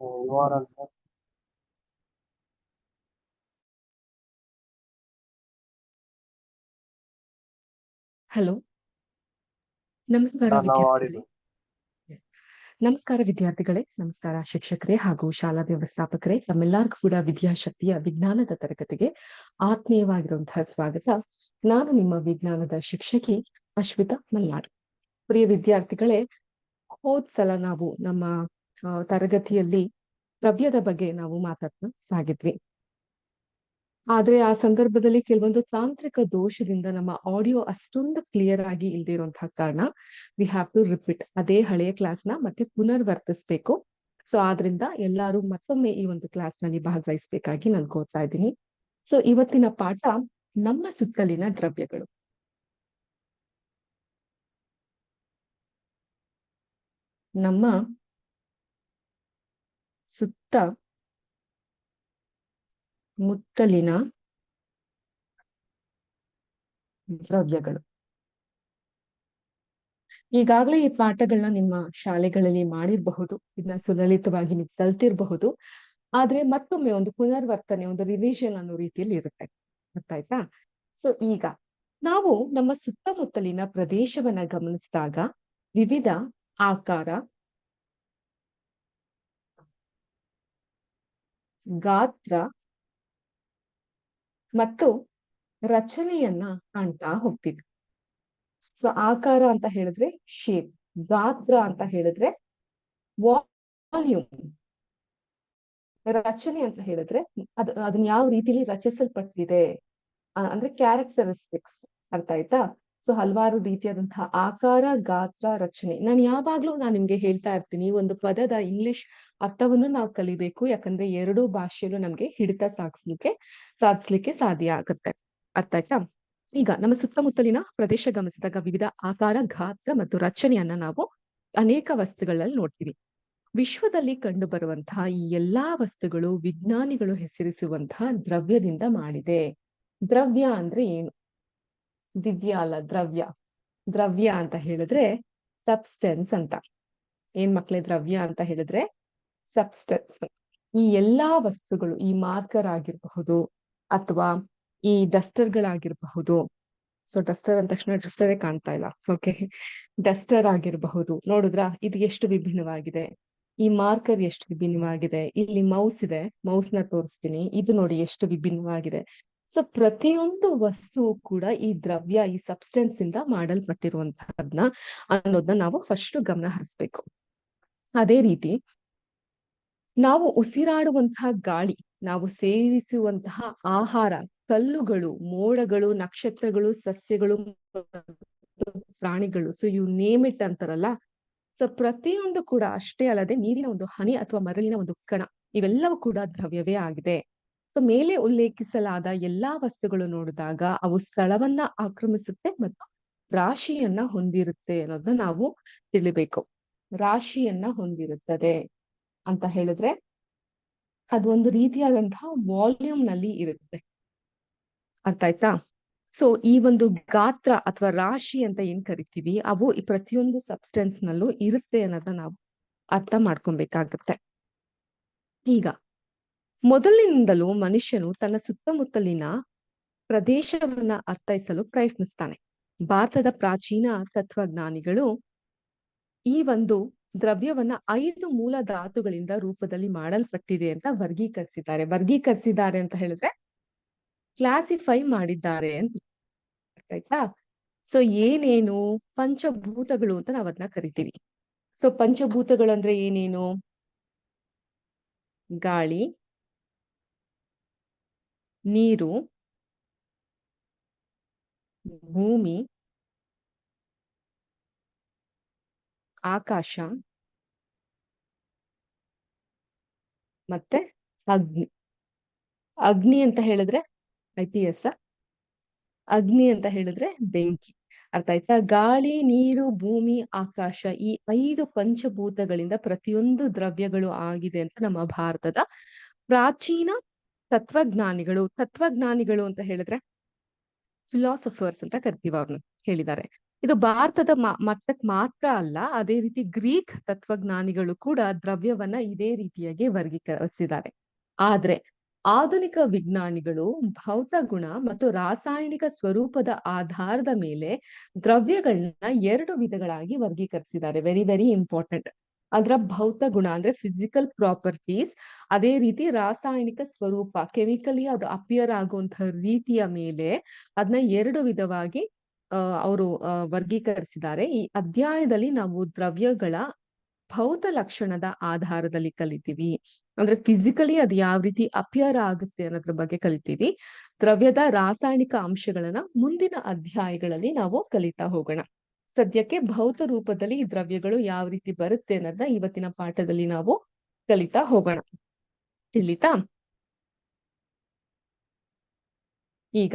ವಾರಂತ hello, ನಮಸ್ಕಾರ ನಾವು ವಿದ್ಯಾರ್ಥಿಗಳೇ. ಆಡಿದ್ದು ನಮಸ್ಕಾರ ವಿದ್ಯಾರ್ಥಿಗಳೇ, ನಮಸ್ಕಾರ ಶಿಕ್ಷಕರೇ ಹಾಗೂ ಶಾಲಾ ವ್ಯವಸ್ಥಾಪಕರೇ. ತಮ್ಮೆಲ್ಲರಿಗೂ ಕೂಡ ವಿದ್ಯಾಶಕ್ತಿಯ ವಿಜ್ಞಾನದ ತರಗತಿಗೆ ಆತ್ಮೀಯವಾಗಿರುವಂತಹ ಸ್ವಾಗತ. ನಾನು ನಿಮ್ಮ ವಿಜ್ಞಾನದ ಶಿಕ್ಷಕಿ ಅಶ್ವಿತಾ ಮಲ್ನಾಡ್. ಪ್ರಿಯ ವಿದ್ಯಾರ್ಥಿಗಳೇ, ಹೋದ್ ಸಲ ನಾವು ನಮ್ಮ ತರಗತಿಯಲ್ಲಿ ದ್ರವ್ಯದ ಬಗ್ಗೆ ನಾವು ಮಾತಾಡ್ತಾ ಸಾಗಿದ್ವಿ. ಆದ್ರೆ ಆ ಸಂದರ್ಭದಲ್ಲಿ ಕೆಲವೊಂದು ತಾಂತ್ರಿಕ ದೋಷದಿಂದ ನಮ್ಮ ಆಡಿಯೋ ಅಷ್ಟೊಂದು ಕ್ಲಿಯರ್ ಆಗಿ ಇಲ್ದೇ ಇರುವಂತಹ ಕಾರಣ ವಿ ಹ್ಯಾವ್ ಟು ರಿಪೀಟ್ ಅದೇ ಹಳೆಯ ಕ್ಲಾಸ್ನ ಮತ್ತೆ ಪುನರ್ವರ್ತಿಸ್ಬೇಕು. ಸೊ ಆದ್ರಿಂದ ಎಲ್ಲರೂ ಮತ್ತೊಮ್ಮೆ ಈ ಒಂದು ಕ್ಲಾಸ್ ನಲ್ಲಿ ಭಾಗವಹಿಸಬೇಕಾಗಿ ನಾನು ಕೋರ್ತಾ ಇದ್ದೀನಿ. ಸೊ ಇವತ್ತಿನ ಪಾಠ ನಮ್ಮ ಸುತ್ತಲಿನ ದ್ರವ್ಯಗಳು. ನಮ್ಮ ಸುತ್ತ ಮುತ್ತಲಿನ ದ್ರವ್ಯಗಳು. ಈಗಾಗಲೇ ಈ ಪಾಠಗಳನ್ನ ನಿಮ್ಮ ಶಾಲೆಗಳಲ್ಲಿ ಮಾಡಿರಬಹುದು, ಇದನ್ನ ಸುಲಲಿತವಾಗಿ ನೀವು ಕಲ್ತಿರಬಹುದು. ಆದ್ರೆ ಮತ್ತೊಮ್ಮೆ ಒಂದು ಪುನರ್ವರ್ತನೆ, ಒಂದು ರಿವಿಷನ್ ಅನ್ನೋ ರೀತಿಯಲ್ಲಿ ಇರುತ್ತೆ. ಗೊತ್ತಾಯ್ತಾ? ಸೊ ಈಗ ನಾವು ನಮ್ಮ ಸುತ್ತಮುತ್ತಲಿನ ಪ್ರದೇಶವನ್ನ ಗಮನಿಸಿದಾಗ ವಿವಿಧ ಆಕಾರ, ಗಾತ್ರ ಮತ್ತು ರಚನೆಯನ್ನ ಕಾಣ್ತಾ ಹೋಗ್ತೀವಿ. ಸೊ ಆಕಾರ ಅಂತ ಹೇಳಿದ್ರೆ ಶೇಪ್, ಗಾತ್ರ ಅಂತ ಹೇಳಿದ್ರೆ ವಾಲ್ಯೂಮ್, ರಚನೆ ಅಂತ ಹೇಳಿದ್ರೆ ಅದನ್ನ ಯಾವ ರೀತಿಲಿ ರಚಿಸಲ್ಪಟ್ಟಿದೆ ಅಂದ್ರೆ ಕ್ಯಾರೆಕ್ಟರಿಸ್ಟಿಕ್ಸ್. ಅರ್ಥ ಆಯ್ತಾ? ಸೊ ಹಲವಾರು ರೀತಿಯಾದಂತಹ ಆಕಾರ, ಗಾತ್ರ, ರಚನೆ. ನಾನು ನಿಮ್ಗೆ ಹೇಳ್ತಾ ಇರ್ತೀನಿ, ಒಂದು ಪದದ ಇಂಗ್ಲಿಷ್ ಅರ್ಥವನ್ನು ನಾವು ಕಲಿಬೇಕು. ಯಾಕಂದ್ರೆ ಎರಡೂ ಭಾಷೆಯಲ್ಲೂ ನಮ್ಗೆ ಹಿಡಿತ ಸಾಧಿಸ್ಲಿಕ್ಕೆ ಸಾಧ್ಯ ಆಗುತ್ತೆ. ಅರ್ಥ ಆಯ್ತಾ? ಈಗ ನಮ್ಮ ಸುತ್ತಮುತ್ತಲಿನ ಪ್ರದೇಶ ಗಮನಿಸಿದಾಗ ವಿವಿಧ ಆಕಾರ, ಗಾತ್ರ ಮತ್ತು ರಚನೆಯನ್ನ ನಾವು ಅನೇಕ ವಸ್ತುಗಳಲ್ಲಿ ನೋಡ್ತೀವಿ. ವಿಶ್ವದಲ್ಲಿ ಕಂಡು ಬರುವಂತಹ ಈ ಎಲ್ಲಾ ವಸ್ತುಗಳು ವಿಜ್ಞಾನಿಗಳು ಹೆಸರಿಸುವಂತಹ ದ್ರವ್ಯದಿಂದ ಮಾಡಿದೆ. ದ್ರವ್ಯ ಅಂದ್ರೆ ಏನು? ದಿವ್ಯ ಅಲ್ಲ, ದ್ರವ್ಯ. ದ್ರವ್ಯ ಅಂತ ಹೇಳಿದ್ರೆ ಸಬ್ಸ್ಟೆನ್ಸ್ ಅಂತ. ಏನ್ ಮಕ್ಳೇ? ದ್ರವ್ಯ ಅಂತ ಹೇಳಿದ್ರೆ ಸಬ್ಸ್ಟೆನ್ಸ್. ಈ ಎಲ್ಲಾ ವಸ್ತುಗಳು, ಈ ಮಾರ್ಕರ್ ಆಗಿರಬಹುದು ಅಥವಾ ಈ ಡಸ್ಟರ್ ಗಳಾಗಿರಬಹುದು. ಸೊ ಡಸ್ಟರ್ ಅಂದ ತಕ್ಷಣ ಡಸ್ಟರೇ ಕಾಣ್ತಾ ಇಲ್ಲ. ಓಕೆ, ಡಸ್ಟರ್ ಆಗಿರಬಹುದು. ನೋಡಿದ್ರ ಇದು ಎಷ್ಟು ವಿಭಿನ್ನವಾಗಿದೆ. ಈ ಮಾರ್ಕರ್ ಎಷ್ಟು ವಿಭಿನ್ನವಾಗಿದೆ. ಇಲ್ಲಿ ಮೌಸ್ ಇದೆ, ಮೌಸ್ ನ ತೋರಿಸ್ತೀನಿ. ಇದು ನೋಡಿ ಎಷ್ಟು ವಿಭಿನ್ನವಾಗಿದೆ. ಸೊ ಪ್ರತಿಯೊಂದು ವಸ್ತು ಕೂಡ ಈ ದ್ರವ್ಯ, ಈ ಸಬ್ಸ್ಟೆನ್ಸ್ ಇಂದ ಮಾಡಲ್ಪಟ್ಟಿರುವಂತಹದ್ನ ಅನ್ನೋದನ್ನ ನಾವು ಫಸ್ಟ್ ಗಮನ ಹರಿಸ್ಬೇಕು. ಅದೇ ರೀತಿ ನಾವು ಉಸಿರಾಡುವಂತಹ ಗಾಳಿ, ನಾವು ಸೇವಿಸುವಂತಹ ಆಹಾರ, ಕಲ್ಲುಗಳು, ಮೋಡಗಳು, ನಕ್ಷತ್ರಗಳು, ಸಸ್ಯಗಳು, ಪ್ರಾಣಿಗಳು, ಸೊ ಯು ನೇಮ್ ಇಟ್ ಅಂತಾರಲ್ಲ. ಸೊ ಪ್ರತಿಯೊಂದು ಕೂಡ ಅಷ್ಟೇ ಅಲ್ಲದೆ ನೀರಿನ ಒಂದು ಹನಿ ಅಥವಾ ಮರಳಿನ ಒಂದು ಕಣ, ಇವೆಲ್ಲವೂ ಕೂಡ ದ್ರವ್ಯವೇ ಆಗಿದೆ. ಸೊ ಮೇಲೆ ಉಲ್ಲೇಖಿಸಲಾದ ಎಲ್ಲಾ ವಸ್ತುಗಳು ನೋಡಿದಾಗ ಅವು ಸ್ಥಳವನ್ನ ಆಕ್ರಮಿಸುತ್ತೆ ಮತ್ತು ರಾಶಿಯನ್ನ ಹೊಂದಿರುತ್ತೆ ಅನ್ನೋದನ್ನ ನಾವು ತಿಳಿಬೇಕು. ರಾಶಿಯನ್ನ ಹೊಂದಿರುತ್ತದೆ ಅಂತ ಹೇಳಿದ್ರೆ ಅದು ಒಂದು ರೀತಿಯಾದಂತಹ ವಾಲ್ಯೂಮ್ ನಲ್ಲಿ ಇರುತ್ತೆ. ಅರ್ಥ ಆಯ್ತಾ? ಸೊ ಈ ಒಂದು ಗಾತ್ರ ಅಥವಾ ರಾಶಿ ಅಂತ ಏನ್ ಕರಿತೀವಿ, ಅವು ಈ ಪ್ರತಿಯೊಂದು ಸಬ್ಸ್ಟೆನ್ಸ್ ನಲ್ಲೂ ಇರುತ್ತೆ ಅನ್ನೋದನ್ನ ನಾವು ಅರ್ಥ ಮಾಡ್ಕೊಬೇಕಾಗತ್ತೆ. ಈಗ ಮೊದಲಿನಿಂದಲೂ ಮನುಷ್ಯನು ತನ್ನ ಸುತ್ತಮುತ್ತಲಿನ ಪ್ರದೇಶವನ್ನ ಅರ್ಥೈಸಲು ಪ್ರಯತ್ನಿಸ್ತಾನೆ. ಭಾರತದ ಪ್ರಾಚೀನ ತತ್ವಜ್ಞಾನಿಗಳು ಈ ಒಂದು ದ್ರವ್ಯವನ್ನ 5 ಮೂಲ ಧಾತುಗಳಿಂದ ರೂಪದಲ್ಲಿ ಮಾಡಲ್ಪಟ್ಟಿದೆ ಅಂತ ವರ್ಗೀಕರಿಸಿದ್ದಾರೆ ಅಂತ ಹೇಳಿದ್ರೆ ಕ್ಲಾಸಿಫೈ ಮಾಡಿದ್ದಾರೆ ಅಂತ. ಆಯ್ತಾ? ಸೊ ಏನೇನು ಪಂಚಭೂತಗಳು ಅಂತ ನಾವ್ ಅದನ್ನ ಕರಿತೀವಿ. ಸೊ ಪಂಚಭೂತಗಳಂದ್ರೆ ಏನೇನು? ಗಾಳಿ, ನೀರು, ಭೂಮಿ, ಆಕಾಶ ಮತ್ತೆ ಅಗ್ನಿ. ಅಗ್ನಿ ಅಂತ ಹೇಳಿದ್ರೆ IPS, ಅಗ್ನಿ ಅಂತ ಹೇಳಿದ್ರೆ ಬೆಂಕಿ. ಅರ್ಥ ಆಯ್ತಾ? ಗಾಳಿ, ನೀರು, ಭೂಮಿ, ಆಕಾಶ, ಈ 5 ಪಂಚಭೂತಗಳಿಂದ ಪ್ರತಿಯೊಂದು ದ್ರವ್ಯಗಳು ಆಗಿದೆ ಅಂತ ನಮ್ಮ ಭಾರತದ ಪ್ರಾಚೀನ ತತ್ವಜ್ಞಾನಿಗಳು ಅಂತ ಹೇಳಿದ್ರೆ ಫಿಲಾಸಫರ್ಸ್ ಅಂತ ಕರಿತೀವಿ, ಅವ್ರನ್ನ ಹೇಳಿದ್ದಾರೆ. ಇದು ಭಾರತದ ಮಟ್ಟಕ್ಕೆ ಮಾತ್ರ ಅಲ್ಲ, ಅದೇ ರೀತಿ ಗ್ರೀಕ್ ತತ್ವಜ್ಞಾನಿಗಳು ಕೂಡ ದ್ರವ್ಯವನ್ನ ಇದೇ ರೀತಿಯಾಗಿ ವರ್ಗೀಕರಿಸಿದ್ದಾರೆ. ಆದ್ರೆ ಆಧುನಿಕ ವಿಜ್ಞಾನಿಗಳು ಭೌತ ಗುಣ ಮತ್ತು ರಾಸಾಯನಿಕ ಸ್ವರೂಪದ ಆಧಾರದ ಮೇಲೆ ದ್ರವ್ಯಗಳನ್ನ 2 ವಿಧಗಳಾಗಿ ವರ್ಗೀಕರಿಸಿದ್ದಾರೆ. Very very important. ಅದರ ಭೌತ ಗುಣ ಅಂದ್ರೆ ಫಿಸಿಕಲ್ ಪ್ರಾಪರ್ಟೀಸ್, ಅದೇ ರೀತಿ ರಾಸಾಯನಿಕ ಸ್ವರೂಪ ಕೆಮಿಕಲಿ ಅದು ಅಪಿಯರ್ ಆಗುವಂತಹ ರೀತಿಯ ಮೇಲೆ ಅದನ್ನ 2 ವಿಧವಾಗಿ ಅವರು ವರ್ಗೀಕರಿಸಿದ್ದಾರೆ. ಈ ಅಧ್ಯಾಯದಲ್ಲಿ ನಾವು ದ್ರವ್ಯಗಳ ಭೌತ ಲಕ್ಷಣದ ಆಧಾರದಲ್ಲಿ ಕಲಿತೀವಿ. ಅಂದ್ರೆ ಫಿಸಿಕಲಿ ಅದು ಯಾವ ರೀತಿ ಅಪಿಯರ್ ಆಗುತ್ತೆ ಅನ್ನೋದ್ರ ಬಗ್ಗೆ ಕಲಿತೀವಿ. ದ್ರವ್ಯದ ರಾಸಾಯನಿಕ ಅಂಶಗಳನ್ನ ಮುಂದಿನ ಅಧ್ಯಾಯಗಳಲ್ಲಿ ನಾವು ಕಲಿತಾ ಹೋಗೋಣ. ಸದ್ಯಕ್ಕೆ ಭೌತ ರೂಪದಲ್ಲಿ ಈ ದ್ರವ್ಯಗಳು ಯಾವ ರೀತಿ ಬರುತ್ತೆ ಅನ್ನೋದನ್ನ ಇವತ್ತಿನ ಪಾಠದಲ್ಲಿ ನಾವು ಕಲಿತಾ ಹೋಗೋಣ. ತಿಳಿತಾ? ಈಗ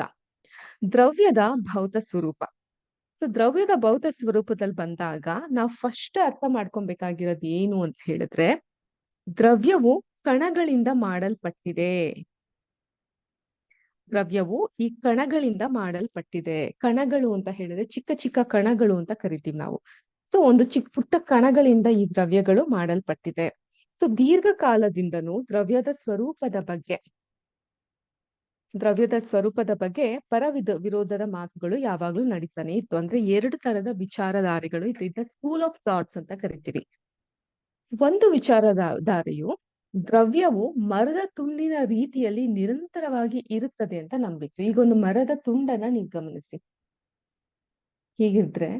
ದ್ರವ್ಯದ ಭೌತ ಸ್ವರೂಪ. ಸೊ ದ್ರವ್ಯದ ಭೌತ ಸ್ವರೂಪದಲ್ಲಿ ಬಂದಾಗ ನಾವು ಫಸ್ಟ್ ಅರ್ಥ ಮಾಡ್ಕೊಬೇಕಾಗಿರೋದು ಏನು ಅಂತ ಹೇಳಿದ್ರೆ, ದ್ರವ್ಯವು ಕಣಗಳಿಂದ ಮಾಡಲ್ಪಟ್ಟಿದೆ. ದ್ರವ್ಯವು ಈ ಕಣಗಳಿಂದ ಮಾಡಲ್ಪಟ್ಟಿದೆ. ಕಣಗಳು ಅಂತ ಹೇಳಿದ್ರೆ ಚಿಕ್ಕ ಚಿಕ್ಕ ಕಣಗಳು ಅಂತ ಕರಿತೀವಿ ನಾವು. ಸೊ ಒಂದು ಚಿಕ್ಕ ಪುಟ್ಟ ಕಣಗಳಿಂದ ಈ ದ್ರವ್ಯಗಳು ಮಾಡಲ್ಪಟ್ಟಿದೆ. ಸೊ ದೀರ್ಘಕಾಲದಿಂದನೂ ದ್ರವ್ಯದ ಸ್ವರೂಪದ ಬಗ್ಗೆ ವಿರೋಧದ ಮಾತುಗಳು ಯಾವಾಗ್ಲೂ ನಡೀತಾನೆ ಇತ್ತು. ಅಂದ್ರೆ 2 ತರದ ವಿಚಾರಧಾರೆಗಳು ಇದರಿಂದ ಸ್ಕೂಲ್ ಆಫ್ ಥಾಟ್ಸ್ ಅಂತ ಕರಿತೀವಿ. ಒಂದು ವಿಚಾರಧಾರೆಯು ದ್ರವ್ಯವು ಮರದ ತುಂಡಿನ ರೀತಿಯಲ್ಲಿ ನಿರಂತರವಾಗಿ ಇರುತ್ತದೆ ಅಂತ ನಂಬಿತ್ತು. ಈಗ ಒಂದು ಮರದ ತುಂಡನ್ನ ನೀವು ಗಮನಿಸಿ, ಹೀಗಿದ್ರೆ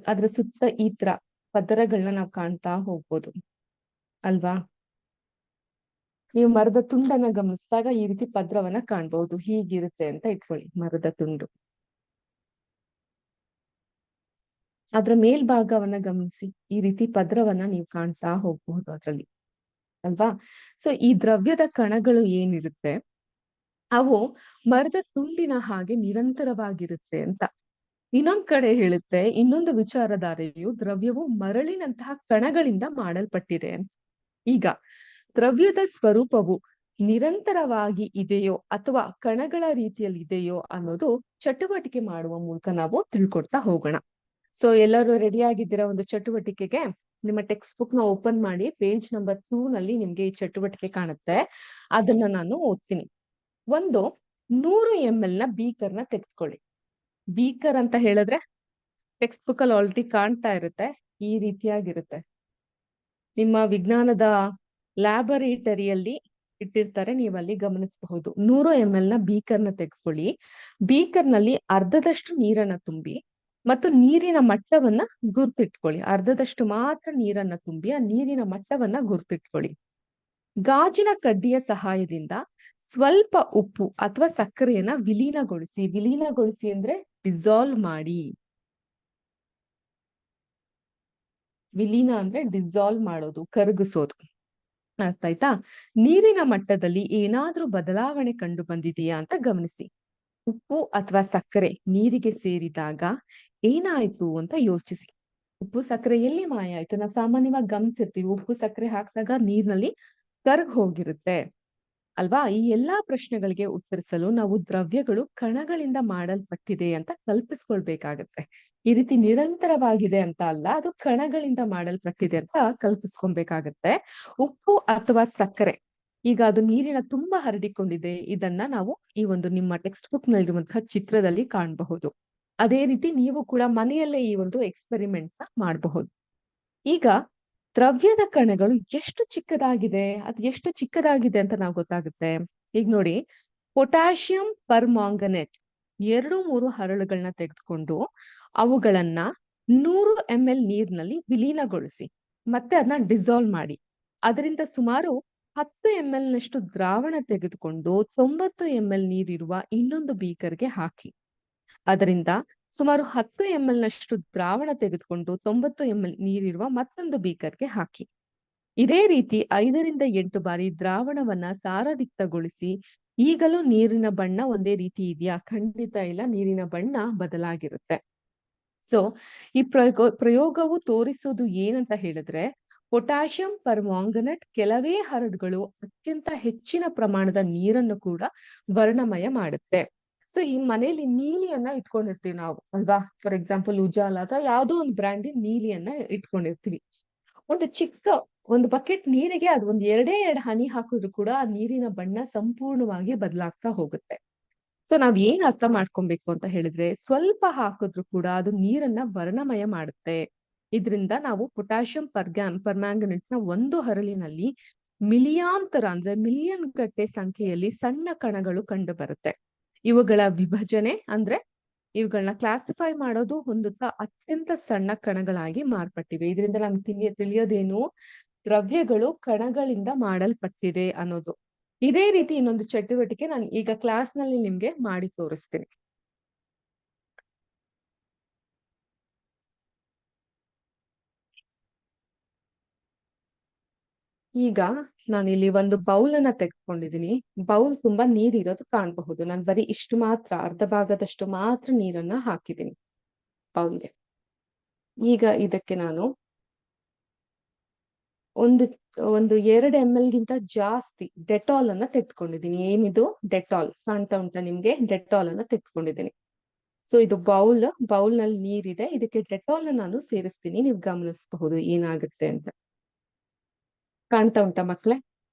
ಅದ್ರ ಸುತ್ತ ಈ ತರ ಪದರಗಳನ್ನ ನಾವು ಕಾಣ್ತಾ ಹೋಗ್ಬೋದು ಅಲ್ವಾ? ನೀವು ಮರದ ತುಂಡನ್ನ ಗಮನಿಸಿದಾಗ ಈ ರೀತಿ ಪದ್ರವನ್ನ ಕಾಣ್ಬಹುದು. ಹೀಗಿರುತ್ತೆ ಅಂತ ಇಟ್ಕೊಳ್ಳಿ ಮರದ ತುಂಡು. ಅದ್ರ ಮೇಲ್ಭಾಗವನ್ನ ಗಮನಿಸಿ, ಈ ರೀತಿ ಪದ್ರವನ್ನ ನೀವು ಕಾಣ್ತಾ ಹೋಗ್ಬಹುದು ಅದ್ರಲ್ಲಿ, ಅಲ್ವಾ? ಸೊ ಈ ದ್ರವ್ಯದ ಕಣಗಳು ಏನಿರುತ್ತೆ ಅವು ಮರದ ತುಂಡಿನ ಹಾಗೆ ನಿರಂತರವಾಗಿರುತ್ತೆ ಅಂತ. ಇನ್ನೊಂದ್ ಕಡೆ ಹೇಳುತ್ತೆ, ಇನ್ನೊಂದು ವಿಚಾರಧಾರೆಯು ದ್ರವ್ಯವು ಮರಳಿನಂತಹ ಕಣಗಳಿಂದ ಮಾಡಲ್ಪಟ್ಟಿದೆ ಅಂತ. ಈಗ ದ್ರವ್ಯದ ಸ್ವರೂಪವು ನಿರಂತರವಾಗಿ ಇದೆಯೋ ಅಥವಾ ಕಣಗಳ ರೀತಿಯಲ್ಲಿ ಇದೆಯೋ ಅನ್ನೋದು ಚಟುವಟಿಕೆ ಮಾಡುವ ಮೂಲಕ ನಾವು ತಿಳ್ಕೊಡ್ತಾ ಹೋಗೋಣ. ಸೊ ಎಲ್ಲರೂ ರೆಡಿ ಆಗಿದ್ದೀರಾ ಒಂದು ಚಟುವಟಿಕೆಗೆ? ನಿಮ್ಮ ಟೆಕ್ಸ್ಟ್ ಬುಕ್ ನ ಓಪನ್ ಮಾಡಿ ಪೇಜ್ ನಂಬರ್ 2 ನಲ್ಲಿ ನಿಮ್ಗೆ ಈ ಚಟುವಟಿಕೆ ಕಾಣುತ್ತೆ. ಅದನ್ನ ನಾನು ಓದ್ತೀನಿ. ಒಂದು 100 ml ನ ಬೀಕರ್ ನ ತೆಗೆದುಕೊಳ್ಳಿ. ಬೀಕರ್ ಅಂತ ಹೇಳಿದ್ರೆ ಟೆಕ್ಸ್ಟ್ ಬುಕ್ ಅಲ್ಲಿ ಆಲ್ರೆಡಿ ಕಾಣ್ತಾ ಇರುತ್ತೆ, ಈ ರೀತಿಯಾಗಿರುತ್ತೆ. ನಿಮ್ಮ ವಿಜ್ಞಾನದ ಲ್ಯಾಬೊರೇಟರಿಯಲ್ಲಿ ಇಟ್ಟಿರ್ತಾರೆ, ನೀವು ಅಲ್ಲಿ ಗಮನಿಸಬಹುದು. 100 ml ನ ಬೀಕರ್ ನ ತೆಗೆದುಕೊಳ್ಳಿ. ಬೀಕರ್ ನಲ್ಲಿ ಅರ್ಧದಷ್ಟು ನೀರನ್ನ ತುಂಬಿ ಮತ್ತು ನೀರಿನ ಮಟ್ಟವನ್ನ ಗುರ್ತಿಟ್ಕೊಳ್ಳಿ. ಅರ್ಧದಷ್ಟು ಮಾತ್ರ ನೀರನ್ನ ತುಂಬಿ ಆ ನೀರಿನ ಮಟ್ಟವನ್ನ ಗುರ್ತಿಟ್ಕೊಳ್ಳಿ. ಗಾಜಿನ ಕಡ್ಡಿಯ ಸಹಾಯದಿಂದ ಸ್ವಲ್ಪ ಉಪ್ಪು ಅಥವಾ ಸಕ್ಕರೆಯನ್ನ ವಿಲೀನಗೊಳಿಸಿ ಅಂದ್ರೆ ಡಿಸಾಲ್ವ್ ಮಾಡಿ. ವಿಲೀನ ಅಂದ್ರೆ ಡಿಸಾಲ್ವ್ ಮಾಡೋದು, ಕರಗಿಸೋದು. ಅರ್ಥ ಆಯ್ತಾ? ನೀರಿನ ಮಟ್ಟದಲ್ಲಿ ಏನಾದ್ರೂ ಬದಲಾವಣೆ ಕಂಡು ಬಂದಿದೆಯಾ ಅಂತ ಗಮನಿಸಿ. ಉಪ್ಪು ಅಥವಾ ಸಕ್ಕರೆ ನೀರಿಗೆ ಸೇರಿದಾಗ ಏನಾಯ್ತು ಅಂತ ಯೋಚಿಸಿ. ಉಪ್ಪು ಸಕ್ಕರೆ ಎಲ್ಲಿ ಮಾಯ ಆಯ್ತು? ನಾವು ಸಾಮಾನ್ಯವಾಗಿ ಗಮನಿಸಿರ್ತೀವಿ, ಉಪ್ಪು ಸಕ್ಕರೆ ಹಾಕಿದಾಗ ನೀರಿನಲ್ಲಿ ಕರಗ್ ಹೋಗಿರುತ್ತೆ ಅಲ್ವಾ? ಈ ಎಲ್ಲಾ ಪ್ರಶ್ನೆಗಳಿಗೆ ಉತ್ತರಿಸಲು ನಾವು ದ್ರವ್ಯಗಳು ಕಣಗಳಿಂದ ಮಾಡಲ್ಪಟ್ಟಿದೆ ಅಂತ ಕಲ್ಪಿಸ್ಕೊಳ್ಬೇಕಾಗತ್ತೆ. ಈ ರೀತಿ ನಿರಂತರವಾಗಿದೆ ಅಂತ ಅಲ್ಲ, ಅದು ಕಣಗಳಿಂದ ಮಾಡಲ್ಪಟ್ಟಿದೆ ಅಂತ ಕಲ್ಪಿಸ್ಕೊಬೇಕಾಗತ್ತೆ. ಉಪ್ಪು ಅಥವಾ ಸಕ್ಕರೆ ಈಗ ಅದು ನೀರಿನ ತುಂಬಾ ಹರಡಿಕೊಂಡಿದೆ. ಇದನ್ನ ನಾವು ಈ ಒಂದು ನಿಮ್ಮ ಟೆಕ್ಸ್ಟ್ ಬುಕ್ ನಲ್ಲಿರುವಂತಹ ಚಿತ್ರದಲ್ಲಿ ಕಾಣಬಹುದು. ಅದೇ ರೀತಿ ನೀವು ಕೂಡ ಮನೆಯಲ್ಲೇ ಈ ಒಂದು ಎಕ್ಸ್ಪೆರಿಮೆಂಟ್ ನ ಮಾಡಬಹುದು. ಈಗ ದ್ರವ್ಯದ ಕಣಗಳು ಎಷ್ಟು ಚಿಕ್ಕದಾಗಿದೆ ಅಂತ ನಾವು ಗೊತ್ತಾಗುತ್ತೆ. ಈಗ ನೋಡಿ, ಪೊಟ್ಯಾಷಿಯಂ ಪರ್ಮಾಂಗನೇಟ್ 2-3 ಹರಳುಗಳನ್ನ ತೆಗೆದುಕೊಂಡು ಅವುಗಳನ್ನ 100 ml ನೀರಿನಲ್ಲಿ ವಿಲೀನಗೊಳಿಸಿ ಮತ್ತೆ ಅದನ್ನ ಡಿಸಾಲ್ವ್ ಮಾಡಿ. ಅದರಿಂದ ಸುಮಾರು 10 ml ನಷ್ಟು ದ್ರಾವಣ ತೆಗೆದುಕೊಂಡು 90 ml ನೀರಿರುವ ಇನ್ನೊಂದು ಬೀಕರ್ಗೆ ಹಾಕಿ. ಅದರಿಂದ ಸುಮಾರು 10 ml ನಷ್ಟು ದ್ರಾವಣ ತೆಗೆದುಕೊಂಡು 90 ml ನೀರಿರುವ ಮತ್ತೊಂದು ಬೀಕರ್ಗೆ ಹಾಕಿ. ಇದೇ ರೀತಿ 5ರಿಂದ 8 ಬಾರಿ ದ್ರಾವಣವನ್ನ ಸಾರಯುಕ್ತಗೊಳಿಸಿ. ಈಗಲೂ ನೀರಿನ ಬಣ್ಣ ಒಂದೇ ರೀತಿ ಇದೆಯಾ? ಖಂಡಿತ ಇಲ್ಲ, ನೀರಿನ ಬಣ್ಣ ಬದಲಾಗಿರುತ್ತೆ. ಸೊ ಈ ಪ್ರಯೋಗವು ತೋರಿಸೋದು ಏನಂತ ಹೇಳಿದ್ರೆ, ಪೊಟ್ಯಾಷಿಯಂ ಪರ್ಮಾಂಗನೇಟ್ ಕೆಲವೇ ಹರಡುಗಳು ಅತ್ಯಂತ ಹೆಚ್ಚಿನ ಪ್ರಮಾಣದ ನೀರನ್ನು ಕೂಡ ವರ್ಣಮಯ ಮಾಡುತ್ತೆ. ಸೊ ಈ ಮನೇಲಿ ನೀಲಿಯನ್ನ ಇಟ್ಕೊಂಡಿರ್ತೀವಿ ನಾವು ಅಲ್ವಾ. ಫಾರ್ ಎಕ್ಸಾಂಪಲ್ ಉಜಾಲ ಅಥವಾ ಯಾವ್ದೋ ಒಂದು ಬ್ರ್ಯಾಂಡಿನ ನೀಲಿಯನ್ನ ಇಟ್ಕೊಂಡಿರ್ತೀವಿ. ಒಂದು ಚಿಕ್ಕ ಒಂದು ಬಕೆಟ್ ನೀರಿಗೆ ಅದು ಒಂದ್ ಎರಡೇ ಎರಡು ಹನಿ ಹಾಕಿದ್ರು ಕೂಡ ಆ ನೀರಿನ ಬಣ್ಣ ಸಂಪೂರ್ಣವಾಗಿ ಬದಲಾಗ್ತಾ ಹೋಗುತ್ತೆ. ಸೊ ನಾವ್ ಏನ್ ಅರ್ಥ ಮಾಡ್ಕೊಬೇಕು ಅಂತ ಹೇಳಿದ್ರೆ, ಸ್ವಲ್ಪ ಹಾಕಿದ್ರು ಕೂಡ ಅದು ನೀರನ್ನ ವರ್ಣಮಯ ಮಾಡುತ್ತೆ. ಇದ್ರಿಂದ ನಾವು ಪೊಟ್ಯಾಷಿಯಂ ಪರ್ಮ್ಯಾಂಗನೇಟ್ ನ ಒಂದು ಹರಳಿನಲ್ಲಿ ಮಿಲಿಯಾಂತರ ಅಂದ್ರೆ ಮಿಲಿಯನ್ ಗಟ್ಟೆ ಸಂಖ್ಯೆಯಲ್ಲಿ ಸಣ್ಣ ಕಣಗಳು ಕಂಡು ಬರುತ್ತೆ. ಇವುಗಳ ವಿಭಜನೆ ಅಂದ್ರೆ ಇವುಗಳನ್ನ ಕ್ಲಾಸಿಫೈ ಮಾಡೋದು ಹೊಂದುತ್ತಾ ಅತ್ಯಂತ ಸಣ್ಣ ಕಣಗಳಾಗಿ ಮಾರ್ಪಟ್ಟಿವೆ. ಇದರಿಂದ ನಮ್ಗೆ ತಿಳಿಯೋದೇನು, ದ್ರವ್ಯಗಳು ಕಣಗಳಿಂದ ಮಾಡಲ್ಪಟ್ಟಿದೆ ಅನ್ನೋದು. ಇದೇ ರೀತಿ ಇನ್ನೊಂದು ಚಟುವಟಿಕೆ ನಾನು ಈಗ ಕ್ಲಾಸ್ ನಲ್ಲಿ ನಿಮ್ಗೆ ಮಾಡಿ ತೋರಿಸ್ತೀನಿ. ಈಗ ನಾನಿಲ್ಲಿ ಒಂದು ಬೌಲ್ ಅನ್ನ ತೆಗೆದುಕೊಂಡಿದ್ದೀನಿ. ಬೌಲ್ ತುಂಬಾ ನೀರಿರೋದು ಕಾಣಬಹುದು. ನಾನು ಬರೀ ಇಷ್ಟು ಮಾತ್ರ, ಅರ್ಧ ಭಾಗದಷ್ಟು ಮಾತ್ರ ನೀರನ್ನ ಹಾಕಿದ್ದೀನಿ ಬೌಲ್ಗೆ. ಈಗ ಇದಕ್ಕೆ ನಾನು ಒಂದು ಒಂದು 2 ml ಗಿಂತ ಜಾಸ್ತಿ ಡೆಟಾಲ್ ಅನ್ನ ತೆಗೆದುಕೊಂಡಿದ್ದೀನಿ. ಏನಿದು ಡೆಟಾಲ್ ಕಾಣ್ತಾ ಉಂಟಾ ನಿಮ್ಗೆ? ಡೆಟಾಲ್ ಅನ್ನ ತೆಗೆದುಕೊಂಡಿದ್ದೀನಿ. ಸೊ ಇದು ಬೌಲ್ ನಲ್ಲಿ ನೀರಿದೆ. ಇದಕ್ಕೆ ಡೆಟಾಲ್ ನಾನು ಸೇರಿಸ್ತೀನಿ. ನೀವು ಗಮನಿಸಬಹುದು ಏನಾಗುತ್ತೆ ಅಂತ. ಕಾಣ್ತಾ ಉಂಟಾ ಮಕ್ಳೇ?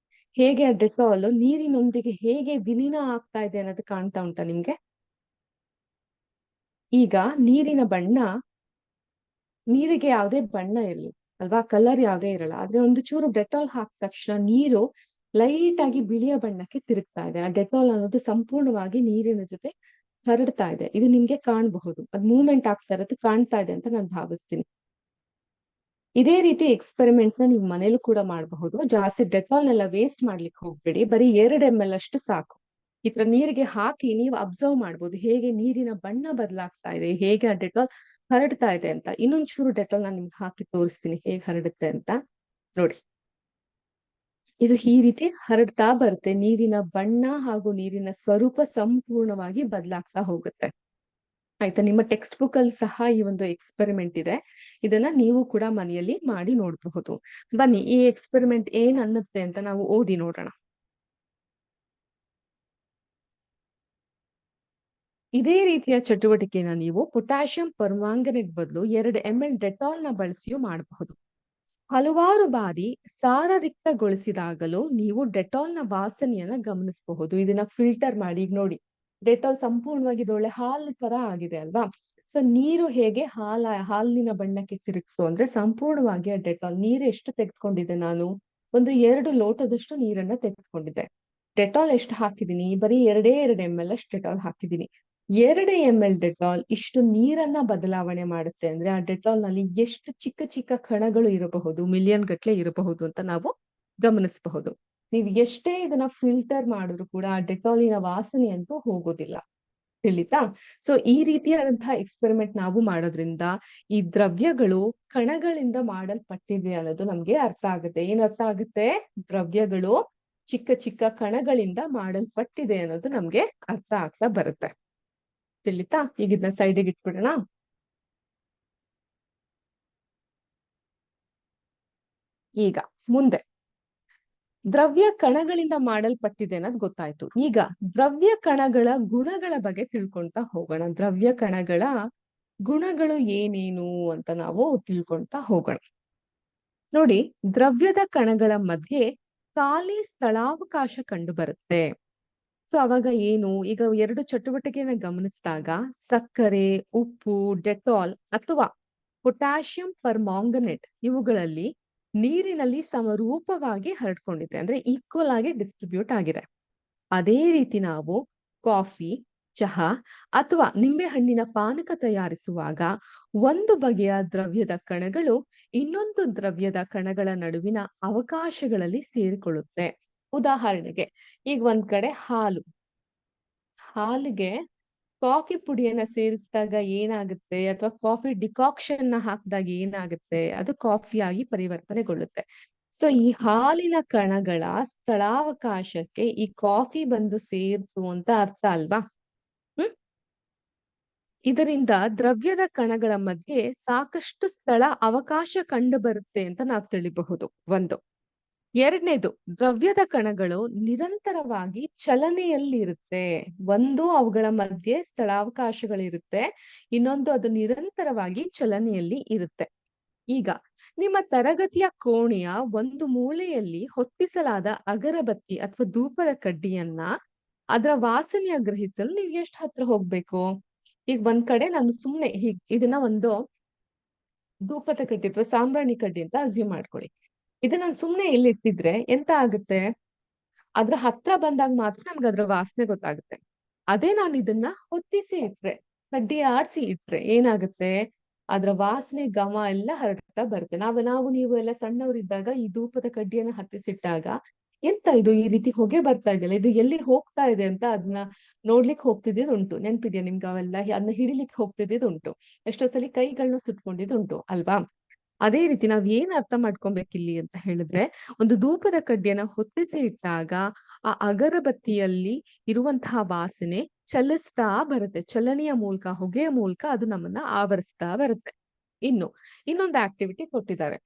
ಹೇಗೆ ಆ ಡೆಟಾಲ್ ನೀರಿನೊಂದಿಗೆ ಹೇಗೆ ವಿಲೀನ ಆಗ್ತಾ ಇದೆ ಅನ್ನೋದು ಕಾಣ್ತಾ ಉಂಟಾ ನಿಮ್ಗೆ? ಈಗ ನೀರಿಗೆ ಯಾವುದೇ ಬಣ್ಣ ಇರಲಿ ಅಲ್ವಾ, ಕಲರ್ ಯಾವುದೇ ಇರಲ್ಲ, ಆದ್ರೆ ಒಂದು ಚೂರು ಡೆಟಾಲ್ ಹಾಕಿದ ತಕ್ಷಣ ನೀರು ಲೈಟ್ ಆಗಿ ಬಿಳಿಯ ಬಣ್ಣಕ್ಕೆ ತಿರುಗ್ತಾ ಇದೆ. ಆ ಡೆಟಾಲ್ ಅನ್ನೋದು ಸಂಪೂರ್ಣವಾಗಿ ನೀರಿನ ಜೊತೆ ಹರಡ್ತಾ ಇದೆ. ಇದು ನಿಮ್ಗೆ ಕಾಣಬಹುದು. ಅದು ಮೂವ್ಮೆಂಟ್ ಆಗ್ತಾ ಇರೋದು ಕಾಣ್ತಾ ಇದೆ ಅಂತ ನಾನು ಭಾವಿಸ್ತೀನಿ. ಇದೇ ರೀತಿ ಎಕ್ಸ್ಪೆರಿಮೆಂಟ್ ನ ನೀವು ಮನೇಲೂ ಕೂಡ ಮಾಡಬಹುದು. ಜಾಸ್ತಿ ಡೆಟಾಲ್ ನೆಲ್ಲ ವೇಸ್ಟ್ ಮಾಡ್ಲಿಕ್ಕೆ ಹೋಗ್ಬೇಡಿ. ಬರೀ 2 ml ಅಷ್ಟು ಸಾಕು. ಈ ತರ ನೀರಿಗೆ ಹಾಕಿ ನೀವು ಅಬ್ಸರ್ವ್ ಮಾಡ್ಬೋದು ಹೇಗೆ ನೀರಿನ ಬಣ್ಣ ಬದಲಾಗ್ತಾ ಇದೆ, ಹೇಗೆ ಆ ಡೆಟಾಲ್ ಹರಡ್ತಾ ಇದೆ ಅಂತ. ಇನ್ನೊಂದ್ ಚೂರು ಡೆಟಾಲ್ ನಾನು ನಿಮ್ಗೆ ಹಾಕಿ ತೋರಿಸ್ತೀನಿ ಹೇಗೆ ಹರಡುತ್ತೆ ಅಂತ. ನೋಡಿ, ಇದು ಈ ರೀತಿ ಹರಡ್ತಾ ಬರುತ್ತೆ. ನೀರಿನ ಬಣ್ಣ ಹಾಗೂ ನೀರಿನ ಸ್ವರೂಪ ಸಂಪೂರ್ಣವಾಗಿ ಬದಲಾಗ್ತಾ ಹೋಗುತ್ತೆ. ಆಯ್ತಾ? ನಿಮ್ಮ ಟೆಕ್ಸ್ಟ್ ಬುಕ್ ಅಲ್ಲಿ ಸಹ ಈ ಒಂದು ಎಕ್ಸ್ಪೆರಿಮೆಂಟ್ ಇದೆ. ಇದನ್ನ ನೀವು ಕೂಡ ಮನೆಯಲ್ಲಿ ಮಾಡಿ ನೋಡಬಹುದು. ಬನ್ನಿ, ಈ ಎಕ್ಸ್ಪೆರಿಮೆಂಟ್ ಏನ್ ಅನ್ನತ್ತೆ ಅಂತ ನಾವು ಓದಿ ನೋಡೋಣ. ಇದೇ ರೀತಿಯ ಚಟುವಟಿಕೆನ ನೀವು ಪೊಟ್ಯಾಷಿಯಂ ಪರ್ಮಾಂಗನೇಟ್ ಬದಲು 2 ml ಡೆಟಾಲ್ ನ ಬಳಸಿಯೂ ಮಾಡಬಹುದು. ಹಲವಾರು ಬಾರಿ ಸಾರರಿಕ್ತಗೊಳಿಸಿದಾಗಲೂ ನೀವು ಡೆಟಾಲ್ ನ ವಾಸನೆಯನ್ನ ಗಮನಿಸಬಹುದು. ಇದನ್ನ ಫಿಲ್ಟರ್ ಮಾಡಿ. ಈಗ ನೋಡಿ, ಡೆಟಾಲ್ ಸಂಪೂರ್ಣವಾಗಿ ಇದೊಳ್ಳೆ ಹಾಲು ತರ ಆಗಿದೆ ಅಲ್ವಾ. ಸೊ ನೀರು ಹೇಗೆ ಹಾಲಿನ ಬಣ್ಣಕ್ಕೆ ತಿರುಗಿಸು ಅಂದ್ರೆ ಸಂಪೂರ್ಣವಾಗಿ ಆ ಡೆಟಾಲ್ ನೀರು ಎಷ್ಟು ತೆಗೆದುಕೊಂಡಿದ್ದೆ ನಾನು? ಒಂದು 2 ಲೋಟದಷ್ಟು ನೀರನ್ನ ತೆಗೆದುಕೊಂಡಿದ್ದೆ. ಡೆಟಾಲ್ ಎಷ್ಟು ಹಾಕಿದೀನಿ? ಬರೀ 2 ml ಅಷ್ಟು ಡೆಟಾಲ್ ಹಾಕಿದೀನಿ. 2 ml ಡೆಟಾಲ್ ಇಷ್ಟು ನೀರನ್ನ ಬದಲಾವಣೆ ಮಾಡುತ್ತೆ ಅಂದ್ರೆ ಆ ಡೆಟಾಲ್ ನಲ್ಲಿ ಎಷ್ಟು ಚಿಕ್ಕ ಚಿಕ್ಕ ಕಣಗಳು ಇರಬಹುದು, ಮಿಲಿಯನ್ ಗಟ್ಲೆ ಇರಬಹುದು ಅಂತ ನಾವು ಗಮನಿಸಬಹುದು. ನೀವು ಎಷ್ಟೇ ಇದನ್ನ ಫಿಲ್ಟರ್ ಮಾಡಿದ್ರು ಕೂಡ ಆ ಡೆಟಾಲಿನ ವಾಸನೆ ಅಂತೂ ಹೋಗೋದಿಲ್ಲ. ತಿಳಿತಾ? ಸೊ ಈ ರೀತಿಯಾದಂತಹ ಎಕ್ಸ್ಪೆರಿಮೆಂಟ್ ನಾವು ಮಾಡೋದ್ರಿಂದ ಈ ದ್ರವ್ಯಗಳು ಕಣಗಳಿಂದ ಮಾಡಲ್ಪಟ್ಟಿವೆ ಅನ್ನೋದು ನಮ್ಗೆ ಅರ್ಥ ಆಗುತ್ತೆ. ಏನ್ ಅರ್ಥ ಆಗುತ್ತೆ? ದ್ರವ್ಯಗಳು ಚಿಕ್ಕ ಚಿಕ್ಕ ಕಣಗಳಿಂದ ಮಾಡಲ್ಪಟ್ಟಿದೆ ಅನ್ನೋದು ನಮ್ಗೆ ಅರ್ಥ ಆಗ್ತಾ ಬರುತ್ತೆ. ತಿಳಿತಾ? ಈಗ ಇದನ್ನ ಸೈಡಿಗೆ ಇಟ್ಬಿಡೋಣ. ಈಗ ಮುಂದೆ ದ್ರವ್ಯ ಕಣಗಳಿಂದ ಮಾಡಲ್ಪಟ್ಟಿದೆ ಅನ್ನೋದು ಗೊತ್ತಾಯ್ತು. ಈಗ ದ್ರವ್ಯ ಕಣಗಳ ಗುಣಗಳ ಬಗ್ಗೆ ತಿಳ್ಕೊಂತಾ ಹೋಗೋಣ. ದ್ರವ್ಯ ಕಣಗಳ ಗುಣಗಳು ಏನೇನು ಅಂತ ನಾವು ತಿಳ್ಕೊಂತಾ ಹೋಗೋಣ. ನೋಡಿ, ದ್ರವ್ಯದ ಕಣಗಳ ಮಧ್ಯೆ ಖಾಲಿ ಸ್ಥಳಾವಕಾಶ ಕಂಡು ಬರುತ್ತೆ. ಸೊ ಅವಾಗ ಏನು? ಈಗ 2 ಚಟುವಟಿಕೆನ ಗಮನಿಸಿದಾಗ ಸಕ್ಕರೆ, ಉಪ್ಪು, ಡೆಟಾಲ್ ಅಥವಾ ಪೊಟ್ಯಾಷಿಯಂ ಪರ್ಮಾಂಗನೇಟ್ ಇವುಗಳಲ್ಲಿ ನೀರಿನಲ್ಲಿ ಸಮರೂಪವಾಗಿ ಹರಡ್ಕೊಂಡಿದೆ ಅಂದ್ರೆ ಈಕ್ವಲ್ ಆಗಿ ಡಿಸ್ಟ್ರಿಬ್ಯೂಟ್ ಆಗಿದೆ. ಅದೇ ರೀತಿ ನಾವು ಕಾಫಿ, ಚಹಾ ಅಥವಾ ನಿಂಬೆಹಣ್ಣಿನ ಪಾನಕ ತಯಾರಿಸುವಾಗ ಒಂದು ಬಗೆಯ ದ್ರವ್ಯದ ಕಣಗಳು ಇನ್ನೊಂದು ದ್ರವ್ಯದ ಕಣಗಳ ನಡುವಿನ ಅವಕಾಶಗಳಲ್ಲಿ ಸೇರಿಕೊಳ್ಳುತ್ತೆ. ಉದಾಹರಣೆಗೆ, ಈಗ ಒಂದ್ ಕಡೆ ಹಾಲಿಗೆ ಕಾಫಿ ಪುಡಿಯನ್ನ ಸೇರಿಸಿದಾಗ ಏನಾಗುತ್ತೆ, ಅಥವಾ ಕಾಫಿ ಡಿಕಾಕ್ಷನ್ ನ ಹಾಕಿದಾಗ ಏನಾಗುತ್ತೆ, ಅದು ಕಾಫಿ ಆಗಿ ಪರಿವರ್ತನೆಗೊಳ್ಳುತ್ತೆ. ಸೊ ಈ ಹಾಲಿನ ಕಣಗಳ ಸ್ಥಳಾವಕಾಶಕ್ಕೆ ಈ ಕಾಫಿ ಬಂದು ಸೇರ್ತು ಅಂತ ಅರ್ಥ ಅಲ್ವಾ? ಹ್ಮ್ ಇದರಿಂದ ದ್ರವ್ಯದ ಕಣಗಳ ಮಧ್ಯೆ ಸಾಕಷ್ಟು ಸ್ಥಳ ಅವಕಾಶ ಕಂಡು ಬರುತ್ತೆ ಅಂತ ನಾವು ತಿಳಿಬಹುದು. ಒಂದು ಎರಡನೇದು, ದ್ರವ್ಯದ ಕಣಗಳು ನಿರಂತರವಾಗಿ ಚಲನೆಯಲ್ಲಿರುತ್ತೆ. ಒಂದು, ಅವುಗಳ ಮಧ್ಯೆ ಸ್ಥಳಾವಕಾಶಗಳಿರುತ್ತೆ. ಇನ್ನೊಂದು, ಅದು ನಿರಂತರವಾಗಿ ಚಲನೆಯಲ್ಲಿ ಇರುತ್ತೆ. ಈಗ ನಿಮ್ಮ ತರಗತಿಯ ಕೋಣೆಯ ಒಂದು ಮೂಲೆಯಲ್ಲಿ ಹೊತ್ತಿಸಲಾದ ಅಗರಬತ್ತಿ ಅಥವಾ ಧೂಪದ ಕಡ್ಡಿಯನ್ನ ಅದರ ವಾಸನೆಯ ಗ್ರಹಿಸಲು ನೀವು ಎಷ್ಟು ಹತ್ರ ಹೋಗ್ಬೇಕು? ಈಗ ಒಂದ್ ಕಡೆ ನಾನು ಸುಮ್ನೆ ಇದನ್ನ ಒಂದು ಧೂಪದ ಕಡ್ಡಿ ಅಥವಾ ಸಾಂಬ್ರಾಣಿ ಕಡ್ಡಿ ಅಂತ ಅಸ್ಯೂಮ್ ಮಾಡ್ಕೊಳ್ಳಿ. ಇದನ್ನ ನಾನು ಸುಮ್ನೆ ಇಲ್ಲಿ ಇಟ್ಟಿದ್ರೆ ಎಂತ ಆಗುತ್ತೆ? ಅದ್ರ ಹತ್ರ ಬಂದಾಗ ಮಾತ್ರ ನಮ್ಗೆ ಅದ್ರ ವಾಸನೆ ಗೊತ್ತಾಗುತ್ತೆ. ಅದೇ ನಾನು ಇದನ್ನ ಹೊತ್ತಿಸಿ ಇಟ್ರೆ, ಕಡ್ಡಿ ಆಡ್ಸಿ ಇಟ್ರೆ ಏನಾಗುತ್ತೆ? ಅದ್ರ ವಾಸನೆ ಘಮ ಎಲ್ಲ ಹರಡ್ತಾ ಬರುತ್ತೆ. ನಾವು ನೀವು ಎಲ್ಲ ಸಣ್ಣವರಿದ್ದಾಗ ಈ ಧೂಪದ ಕಡ್ಡಿಯನ್ನ ಹತ್ತಿಸಿಟ್ಟಾಗ ಎಂತ ಇದು ಈ ರೀತಿ ಹೊಗೆ ಬರ್ತಾ ಇದೆಯಲ್ಲ, ಇದು ಎಲ್ಲಿ ಹೋಗ್ತಾ ಇದೆ ಅಂತ ಅದನ್ನ ನೋಡ್ಲಿಕ್ಕೆ ಹೋಗ್ತಿದ್ದುಂಟು. ನೆನ್ಪಿದ್ಯಾ ನಿಮ್ಗೆ ಅವೆಲ್ಲ? ಅದನ್ನ ಹಿಡಿಲಿಕ್ಕೆ ಹೋಗ್ತಿದ್ದುಂಟು. ಎಷ್ಟೊತ್ತಲ್ಲಿ ಕೈಗಳನ್ನ ಸುಟ್ಕೊಂಡಿದ್ದುಂಟು ಅಲ್ವಾ? ಅದೇ ರೀತಿ ನಾವ್ ಏನ್ ಅರ್ಥ ಮಾಡ್ಕೊಬೇಕಿಲ್ಲಿ ಅಂತ ಹೇಳಿದ್ರೆ, ಒಂದು ಧೂಪದ ಕಡ್ಡಿಯನ್ನ ಹೊತ್ತಿಸಿ ಇಟ್ಟಾಗ ಆ ಅಗರಬತ್ತಿಯಲ್ಲಿ ಇರುವಂತಹ ವಾಸನೆ ಚಲಿಸ್ತಾ ಬರುತ್ತೆ. ಚಲನೆಯ ಮೂಲಕ, ಹೊಗೆಯ ಮೂಲಕ ಅದು ನಮ್ಮನ್ನ ಆವರಿಸ್ತಾ ಬರುತ್ತೆ. ಇನ್ನೊಂದು ಆಕ್ಟಿವಿಟಿ ಕೊಟ್ಟಿದ್ದಾರೆ.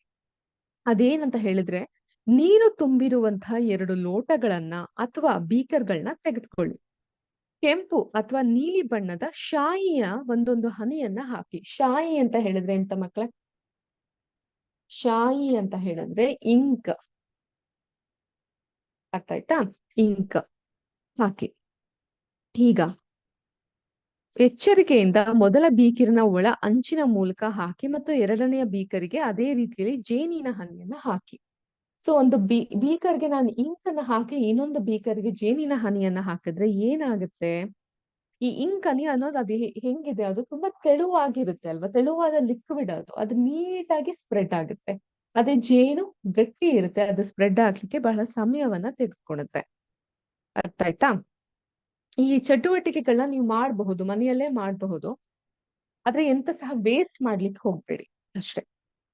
ಅದೇನಂತ ಹೇಳಿದ್ರೆ, ನೀರು ತುಂಬಿರುವಂತಹ 2 ಲೋಟಗಳನ್ನ ಅಥವಾ ಬೀಕರ್ಗಳನ್ನ ತೆಗೆದುಕೊಳ್ಳಿ. ಕೆಂಪು ಅಥವಾ ನೀಲಿ ಬಣ್ಣದ ಶಾಯಿಯ ಒಂದೊಂದು ಹನಿಯನ್ನ ಹಾಕಿ. ಶಾಯಿ ಅಂತ ಹೇಳಿದ್ರೆ ಎಂತ ಮಕ್ಕಳ? ಶಾಯಿ ಅಂತ ಹೇಳಿದ್ರೆ ಇಂಕ್. ಅರ್ಥ ಆಯ್ತಾ? ಇಂಕ್ ಹಾಕಿ. ಈಗ ಎಚ್ಚರಿಕೆಯಿಂದ ಮೊದಲ ಬೀಕರಿನ ಒಳ ಅಂಚಿನ ಮೂಲಕ ಹಾಕಿ ಮತ್ತು ಎರಡನೆಯ ಬೀಕರಿಗೆ ಅದೇ ರೀತಿಯಲ್ಲಿ ಜೇನಿನ ಹನಿಯನ್ನ ಹಾಕಿ. ಸೊ ಒಂದು ಬೀಕರ್ಗೆ ನಾನು ಇಂಕ್ ಅನ್ನ ಹಾಕಿ ಇನ್ನೊಂದು ಬೀಕರ್ಗೆ ಜೇನಿನ ಹನಿಯನ್ನ ಹಾಕಿದ್ರೆ ಏನಾಗುತ್ತೆ? ಈ ಇಂಕ್ ಹನಿ ಅನ್ನೋದು ಅದು ಹೆಂಗಿದೆ? ಅದು ತುಂಬಾ ತೆಳುವಾಗಿರುತ್ತೆ ಅಲ್ವಾ? ತೆಳುವಾದ ಲಿಕ್ವಿಡ್ ಅದು ನೀಟಾಗಿ ಸ್ಪ್ರೆಡ್ ಆಗುತ್ತೆ. ಅದೇ ಜೇನು ಗಟ್ಟಿ ಇರುತ್ತೆ, ಅದು ಸ್ಪ್ರೆಡ್ ಆಗ್ಲಿಕ್ಕೆ ಬಹಳ ಸಮಯವನ್ನ ತೆಗೆದುಕೊಳ್ಳುತ್ತೆ. ಅರ್ಥ ಆಯ್ತಾ? ಈ ಚಟುವಟಿಕೆಗಳನ್ನ ನೀವು ಮಾಡಬಹುದು, ಮನೆಯಲ್ಲೇ ಮಾಡಬಹುದು. ಆದ್ರೆ ಎಂತ ಸಹ ವೇಸ್ಟ್ ಮಾಡ್ಲಿಕ್ಕೆ ಹೋಗ್ಬೇಡಿ ಅಷ್ಟೇ.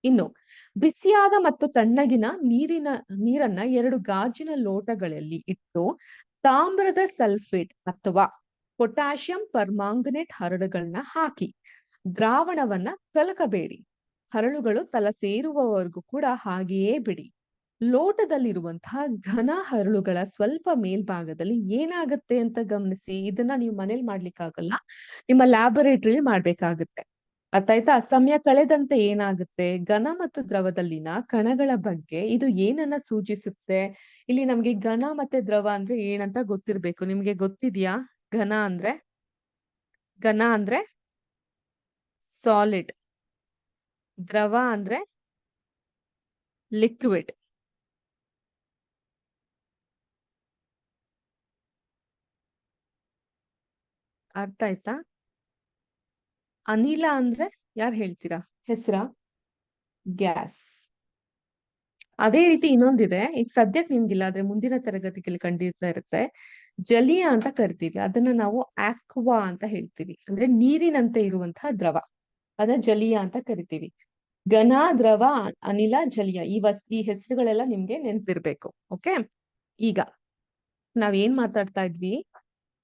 ಇನ್ನು ಬಿಸಿಯಾದ ಮತ್ತು ತಣ್ಣಗಿನ ನೀರನ್ನ 2 ಗಾಜಿನ ಲೋಟಗಳಲ್ಲಿ ಇಟ್ಟು ತಾಮ್ರದ ಸಲ್ಫೇಟ್ ಅಥವಾ ಪೊಟ್ಯಾಷಿಯಂ ಪರ್ಮಾಂಗನೇಟ್ ಹರಳುಗಳನ್ನ ಹಾಕಿ ದ್ರಾವಣವನ್ನ ಕಲಕಬೇಡಿ. ಹರಳುಗಳು ತಲ ಸೇರುವವರೆಗೂ ಕೂಡ ಹಾಗೆಯೇ ಬಿಡಿ. ಲೋಟದಲ್ಲಿರುವಂತಹ ಘನ ಹರಳುಗಳ ಸ್ವಲ್ಪ ಮೇಲ್ಭಾಗದಲ್ಲಿ ಏನಾಗುತ್ತೆ ಅಂತ ಗಮನಿಸಿ. ಇದನ್ನ ನೀವು ಮನೇಲಿ ಮಾಡ್ಲಿಕ್ಕಾಗಲ್ಲ, ನಿಮ್ಮ ಲ್ಯಾಬೊರೇಟರಿ ಮಾಡ್ಬೇಕಾಗುತ್ತೆ. ಅರ್ಥ ಆಯ್ತಾ? ಸಮಯ ಕಳೆದಂತೆ ಏನಾಗುತ್ತೆ? ಘನ ಮತ್ತು ದ್ರವದಲ್ಲಿನ ಕಣಗಳ ಬಗ್ಗೆ ಇದು ಏನನ್ನ ಸೂಚಿಸುತ್ತೆ? ಇಲ್ಲಿ ನಮ್ಗೆ ಘನ ಮತ್ತೆ ದ್ರವ ಅಂದ್ರೆ ಏನಂತ ಗೊತ್ತಿರ್ಬೇಕು. ನಿಮ್ಗೆ ಗೊತ್ತಿದ್ಯಾ? ಘನ ಅಂದ್ರೆ ಸಾಲಿಡ್, ದ್ರವ ಅಂದ್ರೆ ಲಿಕ್ವಿಡ್. ಅರ್ಥ ಆಯ್ತಾ? ಅನಿಲ ಅಂದ್ರೆ ಯಾರು ಹೇಳ್ತೀರಾ? ಹೆಸರಾ? ಗ್ಯಾಸ್. ಅದೇ ರೀತಿ ಇನ್ನೊಂದಿದೆ, ಈಗ ಸದ್ಯಕ್ಕೆ ನಿಮ್ಗಿಲ್ಲ, ಆದ್ರೆ ಮುಂದಿನ ತರಗತಿಯಲ್ಲಿ ಖಂಡಿತ ಇರುತ್ತೆ. ಜಲೀಯ ಅಂತ ಕರಿತೀವಿ, ಅದನ್ನ ನಾವು ಆಕ್ವಾ ಅಂತ ಹೇಳ್ತೀವಿ. ಅಂದ್ರೆ ನೀರಿನಂತೆ ಇರುವಂತಹ ದ್ರವ, ಅದ ಜಲೀಯ ಅಂತ ಕರಿತೀವಿ. ಘನ, ದ್ರವ, ಅನಿಲ, ಜಲೀಯ, ಈ ಹೆಸರುಗಳೆಲ್ಲ ನಿಮ್ಗೆ ನೆನ್ಪಿರ್ಬೇಕು. ಓಕೆ. ಈಗ ನಾವ್ ಏನ್ ಮಾತಾಡ್ತಾ ಇದ್ವಿ?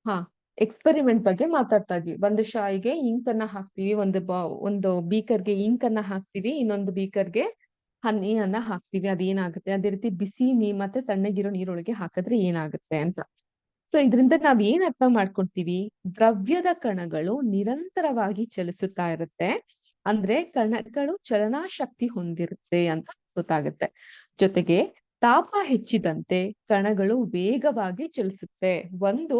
ಹಾ, ಎಕ್ಸ್ಪೆರಿಮೆಂಟ್ ಬಗ್ಗೆ ಮಾತಾಡ್ತಾ ಇದ್ವಿ. ಒಂದು ಶಾಯಿಗೆ ಇಂಕ್ ಅನ್ನ ಹಾಕ್ತಿವಿ, ಒಂದು ಬೀಕರ್ಗೆ ಇಂಕ್ ಅನ್ನ ಹಾಕ್ತಿವಿ, ಇನ್ನೊಂದು ಬೀಕರ್ಗೆ ಹನಿಯನ್ನ ಹಾಕ್ತಿವಿ. ಅದೇನಾಗುತ್ತೆ? ಅದೇ ರೀತಿ ಬಿಸಿ ಮತ್ತೆ ತಣ್ಣಗಿರೋ ನೀರೊಳಗೆ ಹಾಕಿದ್ರೆ ಏನಾಗುತ್ತೆ ಅಂತ. ಸೊ ಇದರಿಂದ ನಾವ್ ಏನ್ ಅರ್ಥ ಮಾಡ್ಕೊಳ್ತೀವಿ? ದ್ರವ್ಯದ ಕಣಗಳು ನಿರಂತರವಾಗಿ ಚಲಿಸುತ್ತಾ ಇರುತ್ತೆ, ಅಂದ್ರೆ ಕಣಗಳು ಚಲನಾಶಕ್ತಿ ಹೊಂದಿರುತ್ತೆ ಅಂತ ಗೊತ್ತಾಗುತ್ತೆ. ಜೊತೆಗೆ ತಾಪ ಹೆಚ್ಚಿದಂತೆ ಕಣಗಳು ವೇಗವಾಗಿ ಚಲಿಸುತ್ತೆ. ಒಂದು,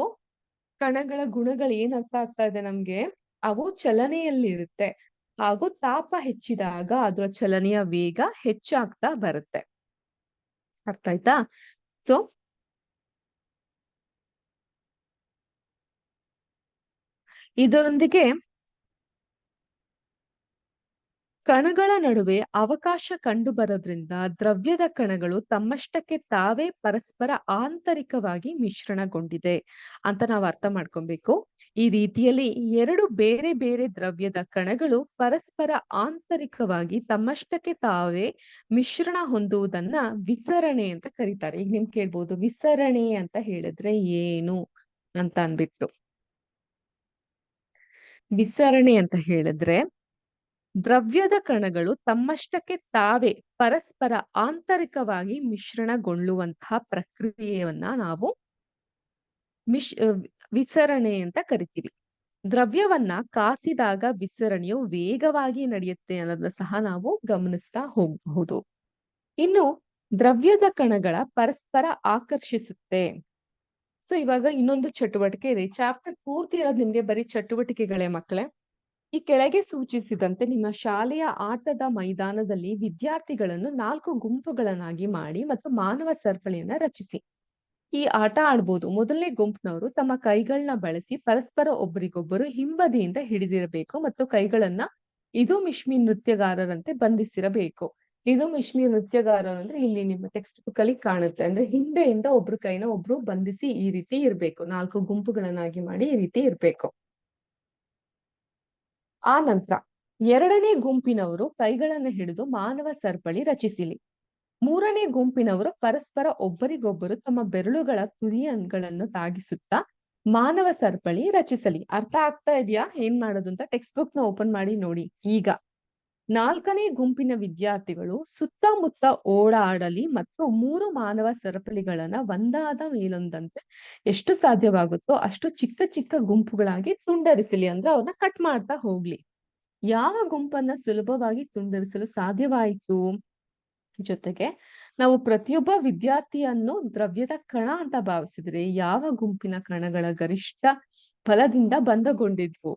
ಕಣಗಳ ಗುಣಗಳು ಏನ್ ಅರ್ಥ ಆಗ್ತಾ ಇದೆ ನಮ್ಗೆ? ಅವು ಚಲನೆಯಲ್ಲಿರುತ್ತೆ, ಹಾಗೂ ತಾಪ ಹೆಚ್ಚಿದಾಗ ಅದರ ಚಲನೆಯ ವೇಗ ಹೆಚ್ಚಾಗ್ತಾ ಬರುತ್ತೆ. ಅರ್ಥ ಆಯ್ತಾ? ಸೊ ಇದರೊಂದಿಗೆ ಕಣಗಳ ನಡುವೆ ಅವಕಾಶ ಕಂಡು ಬರೋದ್ರಿಂದ ದ್ರವ್ಯದ ಕಣಗಳು ತಮ್ಮಷ್ಟಕ್ಕೆ ತಾವೇ ಪರಸ್ಪರ ಆಂತರಿಕವಾಗಿ ಮಿಶ್ರಣಗೊಂಡಿದೆ ಅಂತ ನಾವು ಅರ್ಥ ಮಾಡ್ಕೊಬೇಕು. ಈ ರೀತಿಯಲ್ಲಿ 2 ಬೇರೆ ಬೇರೆ ದ್ರವ್ಯದ ಕಣಗಳು ಪರಸ್ಪರ ಆಂತರಿಕವಾಗಿ ತಮ್ಮಷ್ಟಕ್ಕೆ ತಾವೇ ಮಿಶ್ರಣ ಹೊಂದುವುದನ್ನ ವಿಸರಣೆ ಅಂತ ಕರೀತಾರೆ. ಈಗ ನಿಮ್ ಕೇಳ್ಬೋದು, ವಿಸರಣೆ ಅಂತ ಹೇಳಿದ್ರೆ ಏನು ಅಂತ ಅಂದ್ಬಿಟ್ಟು. ವಿಸರಣೆ ಅಂತ ಹೇಳಿದ್ರೆ ದ್ರವ್ಯದ ಕಣಗಳು ತಮ್ಮಷ್ಟಕ್ಕೆ ತಾವೇ ಪರಸ್ಪರ ಆಂತರಿಕವಾಗಿ ಮಿಶ್ರಣಗೊಳ್ಳುವಂತಹ ಪ್ರಕ್ರಿಯೆಯನ್ನ ನಾವು ವಿಸರಣೆ ಅಂತ ಕರಿತೀವಿ. ದ್ರವ್ಯವನ್ನ ಕಾಸಿದಾಗ ವಿಸರಣೆಯು ವೇಗವಾಗಿ ನಡೆಯುತ್ತೆ ಅನ್ನೋದನ್ನ ಸಹ ನಾವು ಗಮನಿಸ್ತಾ ಹೋಗಬಹುದು. ಇನ್ನು ದ್ರವ್ಯದ ಕಣಗಳ ಪರಸ್ಪರ ಆಕರ್ಷಿಸುತ್ತೆ. ಸೊ ಇವಾಗ ಇನ್ನೊಂದು ಚಟುವಟಿಕೆ ಇದೆ. ಚಾಪ್ಟರ್ ಪೂರ್ತಿ ಇರೋದು ನಿಮ್ಗೆ ಬರೀ ಚಟುವಟಿಕೆಗಳೇ ಮಕ್ಕಳೇ. ಈ ಕೆಳಗೆ ಸೂಚಿಸಿದಂತೆ ನಿಮ್ಮ ಶಾಲೆಯ ಆಟದ ಮೈದಾನದಲ್ಲಿ ವಿದ್ಯಾರ್ಥಿಗಳನ್ನು 4 ಗುಂಪುಗಳನ್ನಾಗಿ ಮಾಡಿ ಮತ್ತು ಮಾನವ ಸರಪಳಿಯನ್ನ ರಚಿಸಿ. ಈ ಆಟ ಆಡ್ಬೋದು. ಮೊದಲನೇ ಗುಂಪಿನವರು ತಮ್ಮ ಕೈಗಳನ್ನ ಬಳಸಿ ಪರಸ್ಪರ ಒಬ್ಬರಿಗೊಬ್ಬರು ಹಿಂಬದಿಯಿಂದ ಹಿಡಿದಿರಬೇಕು ಮತ್ತು ಕೈಗಳನ್ನ ಇದು ಮಿಶ್ಮಿ ನೃತ್ಯಗಾರರಂತೆ ಬಂಧಿಸಿರಬೇಕು. ಇದು ಮಿಶ್ಮಿ ನೃತ್ಯಗಾರ ಅಂದ್ರೆ ಇಲ್ಲಿ ನಿಮ್ಮ ಟೆಕ್ಸ್ಟ್ ಬುಕ್ ಅಲ್ಲಿ ಕಾಣುತ್ತೆ. ಅಂದ್ರೆ ಹಿಂದೆಯಿಂದ ಒಬ್ರು ಕೈನ ಒಬ್ರು ಬಂಧಿಸಿ ಈ ರೀತಿ ಇರ್ಬೇಕು. 4 ಗುಂಪುಗಳನ್ನಾಗಿ ಮಾಡಿ ಈ ರೀತಿ ಇರ್ಬೇಕು. ಆ ನಂತರ 2ನೇ ಗುಂಪಿನವರು ಕೈಗಳನ್ನು ಹಿಡಿದು ಮಾನವ ಸರಪಳಿ ರಚಿಸಲಿ. 3ನೇ ಗುಂಪಿನವರು ಪರಸ್ಪರ ಒಬ್ಬರಿಗೊಬ್ಬರು ತಮ್ಮ ಬೆರಳುಗಳ ತುದಿಗಳನ್ನು ತಾಗಿಸುತ್ತಾ ಮಾನವ ಸರಪಳಿ ರಚಿಸಲಿ. ಅರ್ಥ ಆಗ್ತಾ ಇದೆಯಾ ಏನ್ ಮಾಡೋದು ಅಂತ? ಟೆಕ್ಸ್ಟ್ ಬುಕ್ ನ ಓಪನ್ ಮಾಡಿ ನೋಡಿ. ಈಗ 4ನೇ ಗುಂಪಿನ ವಿದ್ಯಾರ್ಥಿಗಳು ಸುತ್ತಮುತ್ತ ಓಡಾಡಲಿ ಮತ್ತು 3 ಮಾನವ ಸರಪಳಿಗಳನ್ನ ಒಂದಾದ ಮೇಲೊಂದಂತೆ ಎಷ್ಟು ಸಾಧ್ಯವಾಗುತ್ತೋ ಅಷ್ಟು ಚಿಕ್ಕ ಚಿಕ್ಕ ಗುಂಪುಗಳಾಗಿ ತುಂಡರಿಸಲಿ. ಅಂದ್ರೆ ಅವ್ರನ್ನ ಕಟ್ ಮಾಡ್ತಾ ಹೋಗ್ಲಿ. ಯಾವ ಗುಂಪನ್ನ ಸುಲಭವಾಗಿ ತುಂಡರಿಸಲು ಸಾಧ್ಯವಾಯಿತು? ಜೊತೆಗೆ ನಾವು ಪ್ರತಿಯೊಬ್ಬ ವಿದ್ಯಾರ್ಥಿಯನ್ನು ದ್ರವ್ಯದ ಕಣ ಅಂತ ಭಾವಿಸಿದ್ರೆ ಯಾವ ಗುಂಪಿನ ಕಣಗಳ ಗರಿಷ್ಠ ಫಲದಿಂದ ಬಂಧಗೊಂಡಿದ್ವು?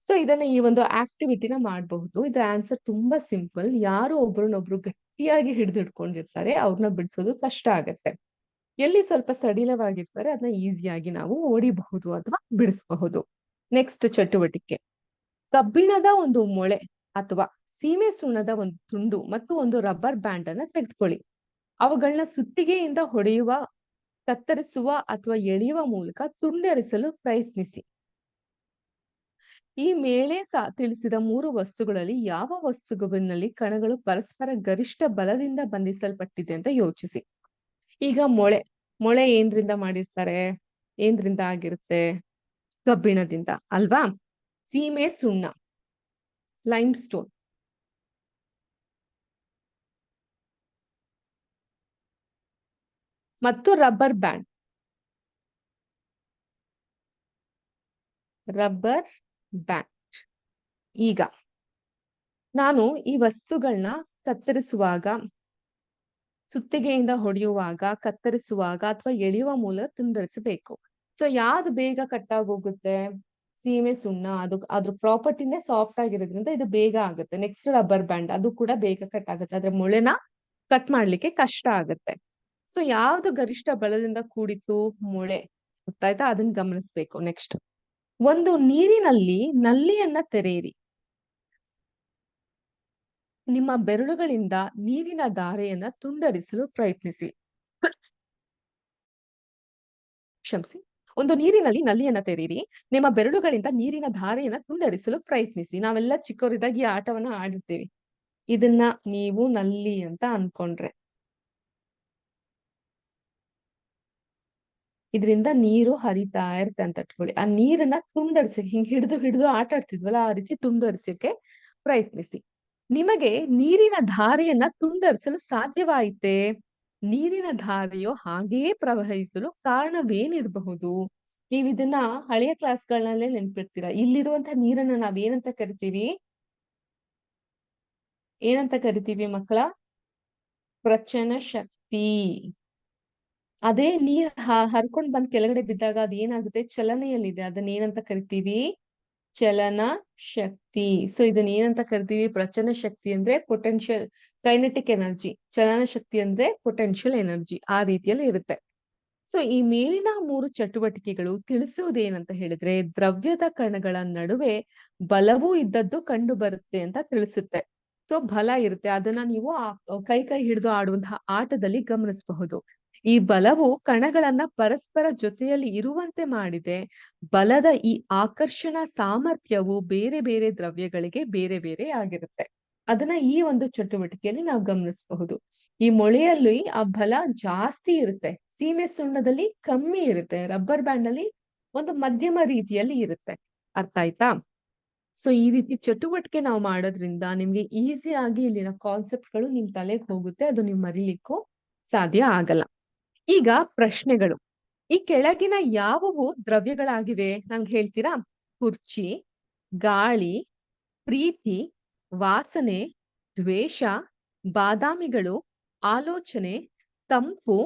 ಸೊ ಇದನ್ನ ಈ ಒಂದು ಆಕ್ಟಿವಿಟಿನ ಮಾಡಬಹುದು. ಇದರ ಆನ್ಸರ್ ತುಂಬಾ ಸಿಂಪಲ್. ಯಾರು ಒಬ್ರನ್ನೊಬ್ರು ಗಟ್ಟಿಯಾಗಿ ಹಿಡಿದಿಡ್ಕೊಂಡಿರ್ತಾರೆ ಅವ್ರನ್ನ ಬಿಡಿಸೋದು ಕಷ್ಟ ಆಗತ್ತೆ. ಎಲ್ಲಿ ಸ್ವಲ್ಪ ಸಡಿಲವಾಗಿರ್ತಾರೆ ಅದನ್ನ ಈಸಿಯಾಗಿ ನಾವು ಓಡಿಬಹುದು ಅಥವಾ ಬಿಡಿಸಬಹುದು. ನೆಕ್ಸ್ಟ್ ಚಟುವಟಿಕೆ. ಕಬ್ಬಿಣದ ಒಂದು ಮೊಳೆ ಅಥವಾ ಸೀಮೆ ಸುಣ್ಣದ ಒಂದು ತುಂಡು ಮತ್ತು ಒಂದು ರಬ್ಬರ್ ಬ್ಯಾಂಡ್ ಅನ್ನ ತೆಗೆದುಕೊಳ್ಳಿ. ಅವುಗಳನ್ನ ಸುತ್ತಿಗೆಯಿಂದ ಹೊಡೆಯುವ, ಕತ್ತರಿಸುವ ಅಥವಾ ಎಳೆಯುವ ಮೂಲಕ ತುಂಡರಿಸಲು ಪ್ರಯತ್ನಿಸಿ. ಈ ಮೇಲೆ ತಿಳಿಸಿದ 3 ವಸ್ತುಗಳಲ್ಲಿ ಯಾವ ವಸ್ತುವಿನಲ್ಲಿ ಕಣಗಳು ಪರಸ್ಪರ ಗರಿಷ್ಠ ಬಲದಿಂದ ಬಂಧಿಸಲ್ಪಟ್ಟಿದೆ ಅಂತ ಯೋಚಿಸಿ. ಈಗ ಮೊಳೆ ಏನ್ರಿಂದ ಮಾಡಿರ್ತಾರೆ? ಏನ್ರಿಂದ ಆಗಿರುತ್ತೆ? ಕಬ್ಬಿಣದಿಂದ ಅಲ್ವಾ? ಸೀಮೆ ಸುಣ್ಣ, ಲೈಮ್ ಸ್ಟೋನ್. ಮತ್ತು ರಬ್ಬರ್ ಬ್ಯಾಂಡ್. ಈಗ ನಾನು ಈ ವಸ್ತುಗಳನ್ನ ಕತ್ತರಿಸುವಾಗ, ಸುತ್ತಿಗೆಯಿಂದ ಹೊಡೆಯುವಾಗ, ಕತ್ತರಿಸುವಾಗ ಅಥವಾ ಎಳೆಯುವ ಮೂಲಕ ತುಂಡರಿಸಬೇಕು. ಸೊ ಯಾವ್ದು ಬೇಗ ಕಟ್ಟಾಗೋಗುತ್ತೆ? ಸೀಮೆ ಸುಣ್ಣ. ಅದ್ರ ಪ್ರಾಪರ್ಟಿನೇ ಸಾಫ್ಟ್ ಆಗಿರೋದ್ರಿಂದ ಇದು ಬೇಗ ಆಗುತ್ತೆ. ನೆಕ್ಸ್ಟ್ ರಬ್ಬರ್ ಬ್ಯಾಂಡ್, ಅದು ಕೂಡ ಬೇಗ ಕಟ್ ಆಗುತ್ತೆ. ಆದ್ರೆ ಮೊಳೆನ ಕಟ್ ಮಾಡ್ಲಿಕ್ಕೆ ಕಷ್ಟ ಆಗುತ್ತೆ. ಸೊ ಯಾವ್ದು ಗರಿಷ್ಠ ಬಲದಿಂದ ಕೂಡಿತು? ಮೊಳೆ. ಗೊತ್ತಾಯ್ತಾ? ಅದನ್ನ ಗಮನಿಸ್ಬೇಕು. ನೆಕ್ಸ್ಟ್, ಒಂದು ನೀರಿನಲ್ಲಿ ನಲ್ಲಿಯನ್ನ ತೆರೆಯಿರಿ. ನಿಮ್ಮ ಬೆರಳುಗಳಿಂದ ನೀರಿನ ಧಾರೆಯನ್ನ ತುಂಡರಿಸಲು ಪ್ರಯತ್ನಿಸಿ. ಕ್ಷಮಿಸಿ. ಒಂದು ನೀರಿನಲ್ಲಿ ನಲ್ಲಿಯನ್ನ ತೆರೆಯಿರಿ. ನಿಮ್ಮ ಬೆರಳುಗಳಿಂದ ನೀರಿನ ಧಾರೆಯನ್ನ ತುಂಡರಿಸಲು ಪ್ರಯತ್ನಿಸಿ. ನಾವೆಲ್ಲ ಚಿಕ್ಕವರಿದ್ದಾಗ ಈ ಆಟವನ್ನ ಆಡಿರ್ತೀವಿ. ಇದನ್ನ ನೀವು ನಲ್ಲಿ ಅಂತ ಅನ್ಕೊಂಡ್ರೆ ಇದರಿಂದ ನೀರು ಹರಿತಾ ಇರುತ್ತೆ ಅಂತ ಇಟ್ಕೊಳ್ಳಿ. ಆ ನೀರನ್ನ ತುಂಡರಿಸಿ ಹಿಂಗ್ ಹಿಡಿದು ಆಟ ಆಡ್ತಿದ್ವಲ್ಲ ಆ ರೀತಿ ತುಂಡರಿಸಕ್ಕೆ ಪ್ರಯತ್ನಿಸಿ. ನಿಮಗೆ ನೀರಿನ ಧಾರೆಯನ್ನ ತುಂಡರಿಸಲು ಸಾಧ್ಯವಾಯಿತೆ? ನೀರಿನ ಧಾರೆಯು ಹಾಗೆಯೇ ಪ್ರವಹಿಸಲು ಕಾರಣವೇನಿರಬಹುದು? ನೀವು ಇದನ್ನ ಹಳೆಯ ಕ್ಲಾಸ್ಗಳಲ್ಲೇ ನೆನ್ಪಿಡ್ತೀರಾ. ಇಲ್ಲಿರುವಂತಹ ನೀರನ್ನ ನಾವೇನಂತ ಕರಿತೀವಿ? ಏನಂತ ಕರಿತೀವಿ ಮಕ್ಕಳ? ಪ್ರಚನ ಶಕ್ತಿ. ಅದೇ ನೀರ್ ಹರ್ಕೊಂಡ್ ಬಂದ್ ಕೆಳಗಡೆ ಬಿದ್ದಾಗ ಅದ್ ಏನಾಗುತ್ತೆ? ಚಲನೆಯಲ್ಲಿದೆ. ಅದನ್ನ ಏನಂತ ಕರಿತೀವಿ? ಚಲನ ಶಕ್ತಿ. ಸೊ ಇದನ್ನ ಏನಂತ ಕರಿತೀವಿ? ಪ್ರಚನ ಶಕ್ತಿ ಅಂದ್ರೆ ಪೊಟೆನ್ಶಿಯಲ್ ಕೈನೆಟಿಕ್ ಎನರ್ಜಿ. ಚಲನ ಶಕ್ತಿ ಅಂದ್ರೆ ಪೊಟೆನ್ಶಿಯಲ್ ಎನರ್ಜಿ. ಆ ರೀತಿಯಲ್ಲಿ ಇರುತ್ತೆ. ಸೊ ಈ ಮೇಲಿನ 3 ಚಟುವಟಿಕೆಗಳು ತಿಳಿಸುವುದೇನಂತ ಹೇಳಿದ್ರೆ ದ್ರವ್ಯದ ಕಣಗಳ ನಡುವೆ ಬಲವೂ ಇದ್ದದ್ದು ಕಂಡು ಬರುತ್ತೆ ಅಂತ ತಿಳಿಸುತ್ತೆ. ಸೊ ಬಲ ಇರುತ್ತೆ. ಅದನ್ನ ನೀವು ಕೈ ಹಿಡಿದು ಆಡುವಂತಹ ಆಟದಲ್ಲಿ ಗಮನಿಸಬಹುದು. ಈ ಬಲವು ಕಣಗಳನ್ನ ಪರಸ್ಪರ ಜೊತೆಯಲ್ಲಿ ಇರುವಂತೆ ಮಾಡಿದೆ. ಬಲದ ಈ ಆಕರ್ಷಣಾ ಸಾಮರ್ಥ್ಯವು ಬೇರೆ ಬೇರೆ ದ್ರವ್ಯಗಳಿಗೆ ಬೇರೆ ಬೇರೆ ಆಗಿರುತ್ತೆ. ಅದನ್ನ ಈ ಒಂದು ಚಟುವಟಿಕೆಯಲ್ಲಿ ನಾವು ಗಮನಿಸಬಹುದು. ಈ ಮೊಳೆಯಲ್ಲಿ ಆ ಬಲ ಜಾಸ್ತಿ ಇರುತ್ತೆ. ಸೀಮೆ ಸುಣ್ಣದಲ್ಲಿ ಕಮ್ಮಿ ಇರುತ್ತೆ. ರಬ್ಬರ್ ಬ್ಯಾಂಡ್ ಅಲ್ಲಿ ಒಂದು ಮಧ್ಯಮ ರೀತಿಯಲ್ಲಿ ಇರುತ್ತೆ. ಅರ್ಥ ಆಯ್ತಾ? ಸೊ ಈ ರೀತಿ ಚಟುವಟಿಕೆ ನಾವು ಮಾಡೋದ್ರಿಂದ ನಿಮ್ಗೆ ಈಸಿ ಆಗಿ ಇಲ್ಲಿನ ಕಾನ್ಸೆಪ್ಟ್ಗಳು ನಿಮ್ ತಲೆಗೆ ಹೋಗುತ್ತೆ, ಅದು ನೀವು ಮರಿಲಿಕ್ಕೂ ಸಾಧ್ಯ ಆಗಲ್ಲ. ಈಗ ಪ್ರಶ್ನೆಗಳು. ಈ ಕೆಳಗಿನ ಯಾವುವು ದ್ರವ್ಯಗಳಾಗಿವೆ ನಂಗೆ ಹೇಳ್ತೀರಾ? ಕುರ್ಚಿ, ಗಾಳಿ, ಪ್ರೀತಿ, ವಾಸನೆ, ದ್ವೇಷ, ಬಾದಾಮಿಗಳು, ಆಲೋಚನೆ, ತಂಪು,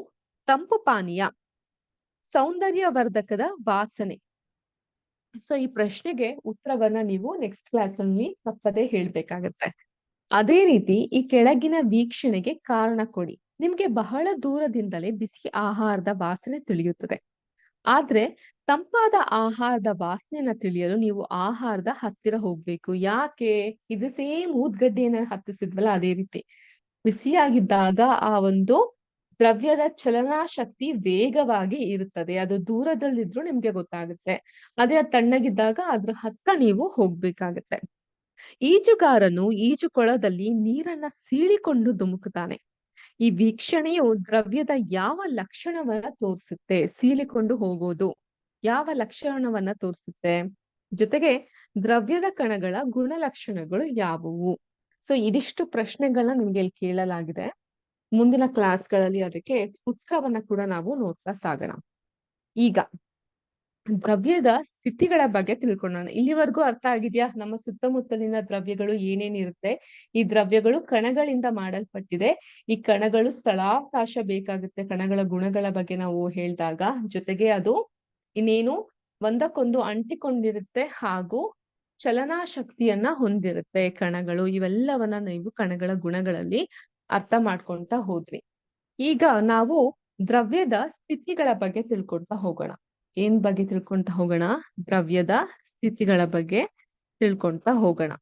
ತಂಪು ಪಾನೀಯ, ಸೌಂದರ್ಯವರ್ಧಕದ ವಾಸನೆ. ಸೊ ಈ ಪ್ರಶ್ನೆಗೆ ಉತ್ತರವನ್ನ ನೀವು ನೆಕ್ಸ್ಟ್ ಕ್ಲಾಸ್ ಅಲ್ಲಿ ತಪ್ಪದೇ ಹೇಳ್ಬೇಕಾಗತ್ತೆ. ಅದೇ ರೀತಿ ಈ ಕೆಳಗಿನ ವೀಕ್ಷಣೆಗೆ ಕಾರಣ ಕೊಡಿ. ನಿಮ್ಗೆ ಬಹಳ ದೂರದಿಂದಲೇ ಬಿಸಿ ಆಹಾರದ ವಾಸನೆ ತಿಳಿಯುತ್ತದೆ. ಆದ್ರೆ ತಂಪಾದ ಆಹಾರದ ವಾಸನೆಯನ್ನ ತಿಳಿಯಲು ನೀವು ಆಹಾರದ ಹತ್ತಿರ ಹೋಗ್ಬೇಕು. ಯಾಕೆ? ಇದು ಸೇಮ್ ಊದ್ಗಡ್ಡೆಯನ್ನ ಹತ್ತಿಸಿದ್ವಲ್ಲ ಅದೇ ರೀತಿ. ಬಿಸಿಯಾಗಿದ್ದಾಗ ಆ ಒಂದು ದ್ರವ್ಯದ ಚಲನಾಶಕ್ತಿ ವೇಗವಾಗಿ ಇರುತ್ತದೆ. ಅದು ದೂರದಲ್ಲಿದ್ರು ನಿಮ್ಗೆ ಗೊತ್ತಾಗುತ್ತೆ. ಅದೇ ಅದು ತಣ್ಣಗಿದ್ದಾಗ ಅದ್ರ ಹತ್ರ ನೀವು ಹೋಗ್ಬೇಕಾಗತ್ತೆ. ಈಜುಗಾರನು ಈಜುಕೊಳದಲ್ಲಿ ನೀರನ್ನ ಸೀಳಿಕೊಂಡು ಧುಮುಕುತ್ತಾನೆ. ಈ ವೀಕ್ಷಣೆಯು ದ್ರವ್ಯದ ಯಾವ ಲಕ್ಷಣವನ್ನ ತೋರಿಸುತ್ತೆ? ಸೀಳಿಕೊಂಡು ಹೋಗೋದು ಯಾವ ಲಕ್ಷಣವನ್ನ ತೋರಿಸುತ್ತೆ? ಜೊತೆಗೆ ದ್ರವ್ಯದ ಕಣಗಳ ಗುಣಲಕ್ಷಣಗಳು ಯಾವುವು? ಸೊ ಇದಿಷ್ಟು ಪ್ರಶ್ನೆಗಳನ್ನ ನಿಮ್ಗೆ ಇಲ್ಲಿ ಕೇಳಲಾಗಿದೆ. ಮುಂದಿನ ಕ್ಲಾಸ್ಗಳಲ್ಲಿ ಅದಕ್ಕೆ ಉತ್ತರವನ್ನ ಕೂಡ ನಾವು ನೋಡ್ತಾ ಸಾಗೋಣ. ಈಗ ದ್ರವ್ಯದ ಸ್ಥಿತಿಗಳ ಬಗ್ಗೆ ತಿಳ್ಕೊಳ್ಳೋಣ. ಇಲ್ಲಿವರೆಗೂ ಅರ್ಥ ಆಗಿದ್ಯಾ? ನಮ್ಮ ಸುತ್ತಮುತ್ತಲಿನ ದ್ರವ್ಯಗಳು ಏನೇನಿರುತ್ತೆ? ಈ ದ್ರವ್ಯಗಳು ಕಣಗಳಿಂದ ಮಾಡಲ್ಪಟ್ಟಿದೆ. ಈ ಕಣಗಳು ಸ್ಥಳಾವಕಾಶ ಬೇಕಾಗುತ್ತೆ ಕಣಗಳ ಗುಣಗಳ ಬಗ್ಗೆ ನಾವು ಹೇಳಿದಾಗ. ಜೊತೆಗೆ ಅದು ಇನ್ನೇನು ಒಂದಕ್ಕೊಂದು ಅಂಟಿಕೊಂಡಿರುತ್ತೆ ಹಾಗೂ ಚಲನಾಶಕ್ತಿಯನ್ನ ಹೊಂದಿರುತ್ತೆ ಕಣಗಳು. ಇವೆಲ್ಲವನ್ನ ನೀವು ಕಣಗಳ ಗುಣಗಳಲ್ಲಿ ಅರ್ಥ ಮಾಡ್ಕೊಂತ ಹೋದ್ವಿ. ಈಗ ನಾವು ದ್ರವ್ಯದ ಸ್ಥಿತಿಗಳ ಬಗ್ಗೆ ತಿಳ್ಕೊಳ್ತಾ ಹೋಗೋಣ. ಏನ್ ಬಗ್ಗೆ ತಿಳ್ಕೊಂತ ಹೋಗೋಣ? ದ್ರವ್ಯದ ಸ್ಥಿತಿಗಳ ಬಗ್ಗೆ ತಿಳ್ಕೊಂತ ಹೋಗೋಣ.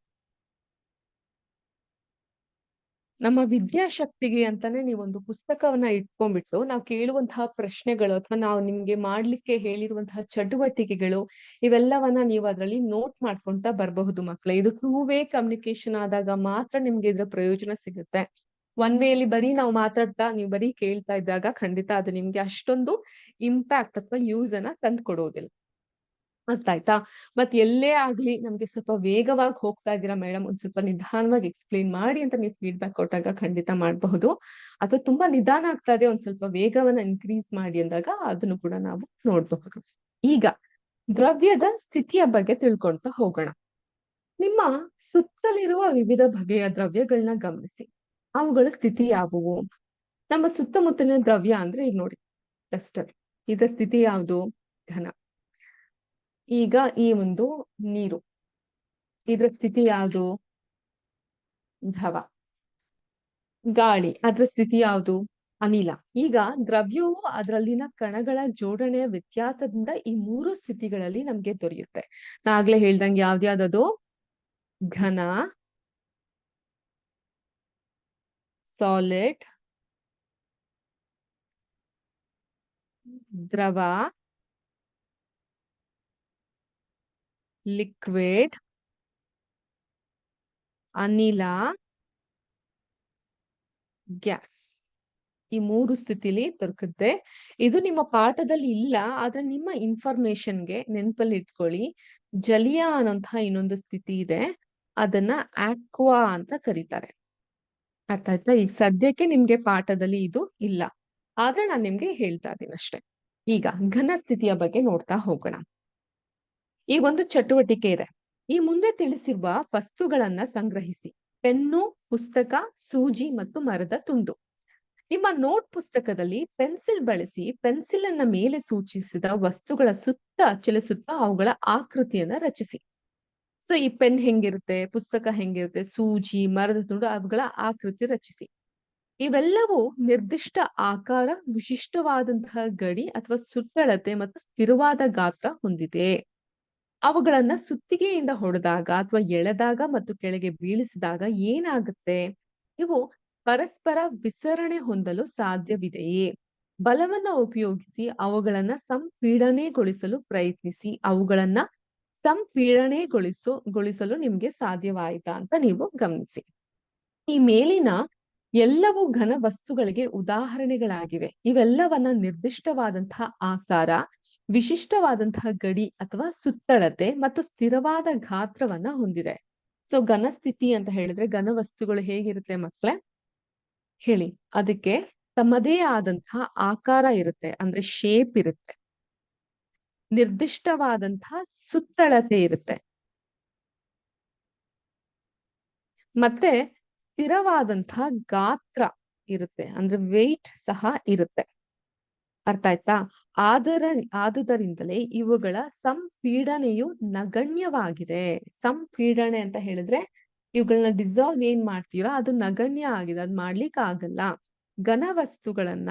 ನಮ್ಮ ವಿದ್ಯಾಶಕ್ತಿಗೆ ಅಂತಾನೆ ನೀವೊಂದು ಪುಸ್ತಕವನ್ನ ಇಟ್ಕೊಂಡ್ಬಿಟ್ಟು ನಾವು ಕೇಳುವಂತಹ ಪ್ರಶ್ನೆಗಳು ಅಥವಾ ನಾವು ನಿಮ್ಗೆ ಮಾಡ್ಲಿಕ್ಕೆ ಹೇಳಿರುವಂತಹ ಚಟುವಟಿಕೆಗಳು ಇವೆಲ್ಲವನ್ನ ನೀವು ಅದರಲ್ಲಿ ನೋಟ್ ಮಾಡ್ಕೊಂತ ಬರಬಹುದು ಮಕ್ಳೇ. ಇದು 2 ವೇ ಕಮ್ಯುನಿಕೇಶನ್ ಆದಾಗ ಮಾತ್ರ ನಿಮ್ಗೆ ಇದ್ರ ಪ್ರಯೋಜನ ಸಿಗುತ್ತೆ. 1 ವೇಲಿ ಬರೀ ನಾವು ಮಾತಾಡ್ತಾ ನೀವು ಬರೀ ಕೇಳ್ತಾ ಇದ್ದಾಗ ಖಂಡಿತ ಅದು ನಿಮ್ಗೆ ಅಷ್ಟೊಂದು ಇಂಪ್ಯಾಕ್ಟ್ ಅಥವಾ ಯೂಸ್ ಅನ್ನ ತಂದು ಕೊಡೋದಿಲ್ಲ. ಅರ್ಥ ಆಯ್ತಾ? ಮತ್ ಎಲ್ಲೇ ಆಗ್ಲಿ ನಮ್ಗೆ ಸ್ವಲ್ಪ ವೇಗವಾಗಿ ಹೋಗ್ತಾ ಇದೀರಾ ಮೇಡಮ್, ಒಂದ್ ಸ್ವಲ್ಪ ನಿಧಾನವಾಗಿ ಎಕ್ಸ್ಪ್ಲೇನ್ ಮಾಡಿ ಅಂತ ನೀವು ಫೀಡ್ಬ್ಯಾಕ್ ಕೊಟ್ಟಾಗ ಖಂಡಿತ ಮಾಡಬಹುದು. ಅಥವಾ ತುಂಬಾ ನಿಧಾನ ಆಗ್ತಾ ಇದೆ, ಒಂದ್ ಸ್ವಲ್ಪ ವೇಗವನ್ನ ಇನ್ಕ್ರೀಸ್ ಮಾಡಿ ಅಂದಾಗ ಅದನ್ನು ಕೂಡ ನಾವು ನೋಡ್ಬಹುದು. ಈಗ ದ್ರವ್ಯದ ಸ್ಥಿತಿಯ ಬಗ್ಗೆ ತಿಳ್ಕೊಂತ ಹೋಗೋಣ. ನಿಮ್ಮ ಸುತ್ತಲಿರುವ ವಿವಿಧ ಬಗೆಯ ದ್ರವ್ಯಗಳನ್ನ ಗಮನಿಸಿ. ಅವುಗಳ ಸ್ಥಿತಿ ಯಾವುವು? ನಮ್ಮ ಸುತ್ತಮುತ್ತಲಿನ ದ್ರವ್ಯ ಅಂದ್ರೆ ಈಗ ನೋಡಿ ಡಸ್ಟರ್. ಇದರ ಸ್ಥಿತಿ ಯಾವುದು? ಘನ. ಈಗ ಈ ಒಂದು ನೀರು, ಇದ್ರ ಸ್ಥಿತಿ ಯಾವುದು? ದ್ರವ. ಗಾಳಿ, ಅದ್ರ ಸ್ಥಿತಿ ಯಾವುದು? ಅನಿಲ. ಈಗ ದ್ರವ್ಯವು ಅದರಲ್ಲಿನ ಕಣಗಳ ಜೋಡಣೆಯ ವ್ಯತ್ಯಾಸದಿಂದ ಈ 3 ಸ್ಥಿತಿಗಳಲ್ಲಿ ನಮ್ಗೆ ದೊರೆಯುತ್ತೆ. ನಾ ಆಗ್ಲೇ ಹೇಳ್ದಂಗೆ ಯಾವ್ದ್ಯಾವ್ದದು? ಘನ, ಸಾಲಿಡ್, ದ್ರವ, ಲಿಕ್ವಿಡ್, ಅನಿಲ, ಗ್ಯಾಸ್. ಈ 3 ಸ್ಥಿತಿಲಿ ದೊರಕುತ್ತೆ. ಇದು ನಿಮ್ಮ ಪಾಠದಲ್ಲಿ ಇಲ್ಲ, ಆದ್ರೆ ನಿಮ್ಮ ಇನ್ಫಾರ್ಮೇಶನ್ಗೆ ನೆನಪಲ್ಲಿ ಇಟ್ಕೊಳ್ಳಿ. ಜಲೀಯ ಅನ್ನೋಂತಹ ಇನ್ನೊಂದು ಸ್ಥಿತಿ ಇದೆ, ಅದನ್ನ ಆಕ್ವಾ ಅಂತ ಕರೀತಾರೆ. ಅರ್ಥ ಆಯ್ತಾ? ಈಗ ಸದ್ಯಕ್ಕೆ ನಿಮ್ಗೆ ಪಾಠದಲ್ಲಿ ಇದು ಇಲ್ಲ, ಆದ್ರೆ ನಾನ್ ನಿಮ್ಗೆ ಹೇಳ್ತಾ ಇದ್ದೀನಿ ಅಷ್ಟೇ. ಈಗ ಘನ ಸ್ಥಿತಿಯ ಬಗ್ಗೆ ನೋಡ್ತಾ ಹೋಗೋಣ. ಈ ಒಂದು ಚಟುವಟಿಕೆ ಇದೆ. ಈ ಮುಂದೆ ತಿಳಿಸಿರುವ ವಸ್ತುಗಳನ್ನ ಸಂಗ್ರಹಿಸಿ. ಪೆನ್ನು, ಪುಸ್ತಕ, ಸೂಜಿ ಮತ್ತು ಮರದ ತುಂಡು. ನಿಮ್ಮ ನೋಟ್ ಪುಸ್ತಕದಲ್ಲಿ ಪೆನ್ಸಿಲ್ ಬಳಸಿ ಪೆನ್ಸಿಲ್ ಅನ್ನ ಮೇಲೆ ಸೂಚಿಸಿದ ವಸ್ತುಗಳ ಸುತ್ತ ಚಲಿಸುತ್ತಾ ಅವುಗಳ ಆಕೃತಿಯನ್ನ ರಚಿಸಿ. ಸೊ ಈ ಪೆನ್ ಹೆಂಗಿರುತ್ತೆ, ಪುಸ್ತಕ ಹೆಂಗಿರುತ್ತೆ, ಸೂಜಿ, ಮರದ ತುಂಡು, ಅವುಗಳ ಆಕೃತಿ ರಚಿಸಿ. ಇವೆಲ್ಲವೂ ನಿರ್ದಿಷ್ಟ ಆಕಾರ, ವಿಶಿಷ್ಟವಾದಂತಹ ಗಡಿ ಅಥವಾ ಸುತ್ತಳತೆ ಮತ್ತು ಸ್ಥಿರವಾದ ಗಾತ್ರ ಹೊಂದಿದೆ. ಅವುಗಳನ್ನ ಸುತ್ತಿಗೆಯಿಂದ ಹೊಡೆದಾಗ ಅಥವಾ ಎಳೆದಾಗ ಮತ್ತು ಕೆಳಗೆ ಬೀಳಿಸಿದಾಗ ಏನಾಗುತ್ತೆ? ಇವು ಪರಸ್ಪರ ವಿಸರಣೆ ಹೊಂದಲು ಸಾಧ್ಯವಿದೆಯೇ? ಬಲವನ್ನ ಉಪಯೋಗಿಸಿ ಅವುಗಳನ್ನ ಸಂಪೀಡನೆಗೊಳಿಸಲು ಪ್ರಯತ್ನಿಸಿ. ಅವುಗಳನ್ನ ಸಂಪೀಡನೆಗೊಳಿಸಲು ನಿಮ್ಗೆ ಸಾಧ್ಯವಾಯಿತಾ ಅಂತ ನೀವು ಗಮನಿಸಿ. ಈ ಮೇಲಿನ ಎಲ್ಲವೂ ಘನ ವಸ್ತುಗಳಿಗೆ ಉದಾಹರಣೆಗಳಾಗಿವೆ. ಇವೆಲ್ಲವನ್ನ ನಿರ್ದಿಷ್ಟವಾದಂತಹ ಆಕಾರ, ವಿಶಿಷ್ಟವಾದಂತಹ ಗಡಿ ಅಥವಾ ಸುತ್ತಳತೆ ಮತ್ತು ಸ್ಥಿರವಾದ ಗಾತ್ರವನ್ನ ಹೊಂದಿದೆ. ಸೊ ಘನ ಸ್ಥಿತಿ ಅಂತ ಹೇಳಿದ್ರೆ ಘನ ವಸ್ತುಗಳು ಹೇಗಿರುತ್ತೆ ಮಕ್ಕಳೇ? ಹೇಳಿ. ಅದಕ್ಕೆ ತಮ್ಮದೇ ಆದಂತಹ ಆಕಾರ ಇರುತ್ತೆ, ಅಂದ್ರೆ ಶೇಪ್ ಇರುತ್ತೆ, ನಿರ್ದಿಷ್ಟವಾದಂತಹ ಸುತ್ತಳತೆ ಇರುತ್ತೆ, ಮತ್ತೆ ಸ್ಥಿರವಾದಂತಹ ಗಾತ್ರ ಇರುತ್ತೆ, ಅಂದ್ರೆ ವೆಯ್ಟ್ ಸಹ ಇರುತ್ತೆ. ಅರ್ಥ ಆಯ್ತಾ? ಆದುದರಿಂದಲೇ ಇವುಗಳ ಸಂಪೀಡನೆಯು ನಗಣ್ಯವಾಗಿದೆ. ಸಂಪೀಡನೆ ಅಂತ ಹೇಳಿದ್ರೆ ಇವುಗಳನ್ನ ಡಿಸಾಲ್ವ್ ಏನ್ ಮಾಡ್ತೀರಾ ಅದು ನಗಣ್ಯ ಆಗಿದೆ, ಅದ್ ಮಾಡ್ಲಿಕ್ಕೆ ಆಗಲ್ಲ. ಘನ ವಸ್ತುಗಳನ್ನ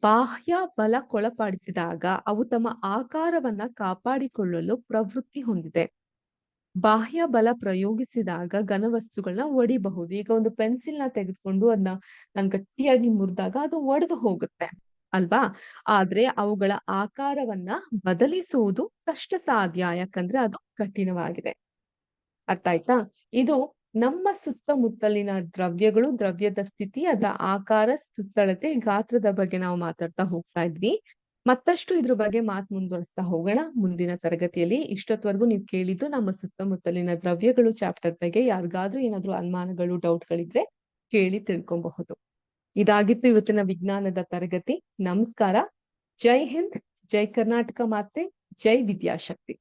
ಬಾಹ್ಯ ಬಲಕ್ಕೊಳಪಡಿಸಿದಾಗ ಅವು ತಮ್ಮ ಆಕಾರವನ್ನ ಕಾಪಾಡಿಕೊಳ್ಳಲು ಪ್ರವೃತ್ತಿ ಹೊಂದಿದೆ. ಬಾಹ್ಯ ಬಲ ಪ್ರಯೋಗಿಸಿದಾಗ ಘನವಸ್ತುಗಳನ್ನ ಒಡಿಬಹುದು. ಈಗ ಒಂದು ಪೆನ್ಸಿಲ್ ನ ತೆಗೆದುಕೊಂಡು ಅದನ್ನ ನಾನು ಗಟ್ಟಿಯಾಗಿ ಮುರಿದಾಗ ಅದು ಒಡೆದು ಹೋಗುತ್ತೆ ಅಲ್ವಾ? ಆದ್ರೆ ಅವುಗಳ ಆಕಾರವನ್ನ ಬದಲಿಸುವುದು ಕಷ್ಟ ಸಾಧ್ಯ, ಯಾಕಂದ್ರೆ ಅದು ಕಠಿಣವಾಗಿದೆ. ಅರ್ಥ ಆಯ್ತಾ? ಇದು ನಮ್ಮ ಸುತ್ತಮುತ್ತಲಿನ ದ್ರವ್ಯಗಳು, ದ್ರವ್ಯದ ಸ್ಥಿತಿ, ಅದರ ಆಕಾರ, ಸುತ್ತಳತೆ, ಗಾತ್ರದ ಬಗ್ಗೆ ನಾವು ಮಾತಾಡ್ತಾ ಹೋಗ್ತಾ ಇದ್ವಿ. ಮತ್ತಷ್ಟು ಇದ್ರ ಬಗ್ಗೆ ಮುಂದುವರಿಸ್ತಾ ಹೋಗೋಣ ಮುಂದಿನ ತರಗತಿಯಲ್ಲಿ. ಇಷ್ಟೊತ್ವರೆಗೂ ನೀವು ಕೇಳಿದ್ದು ನಮ್ಮ ಸುತ್ತಮುತ್ತಲಿನ ದ್ರವ್ಯಗಳು ಚಾಪ್ಟರ್ ಬಗ್ಗೆ. ಯಾರಿಗಾದ್ರೂ ಏನಾದ್ರೂ ಅನುಮಾನಗಳು, ಡೌಟ್ಗಳಿದ್ರೆ ಕೇಳಿ ತಿಳ್ಕೊಬಹುದು. ಇದಾಗಿತ್ತು ಇವತ್ತಿನ ವಿಜ್ಞಾನದ ತರಗತಿ. ನಮಸ್ಕಾರ. ಜೈ ಹಿಂದ್, ಜೈ ಕರ್ನಾಟಕ ಮಾತೆ, ಜೈ ವಿದ್ಯಾಶಕ್ತಿ.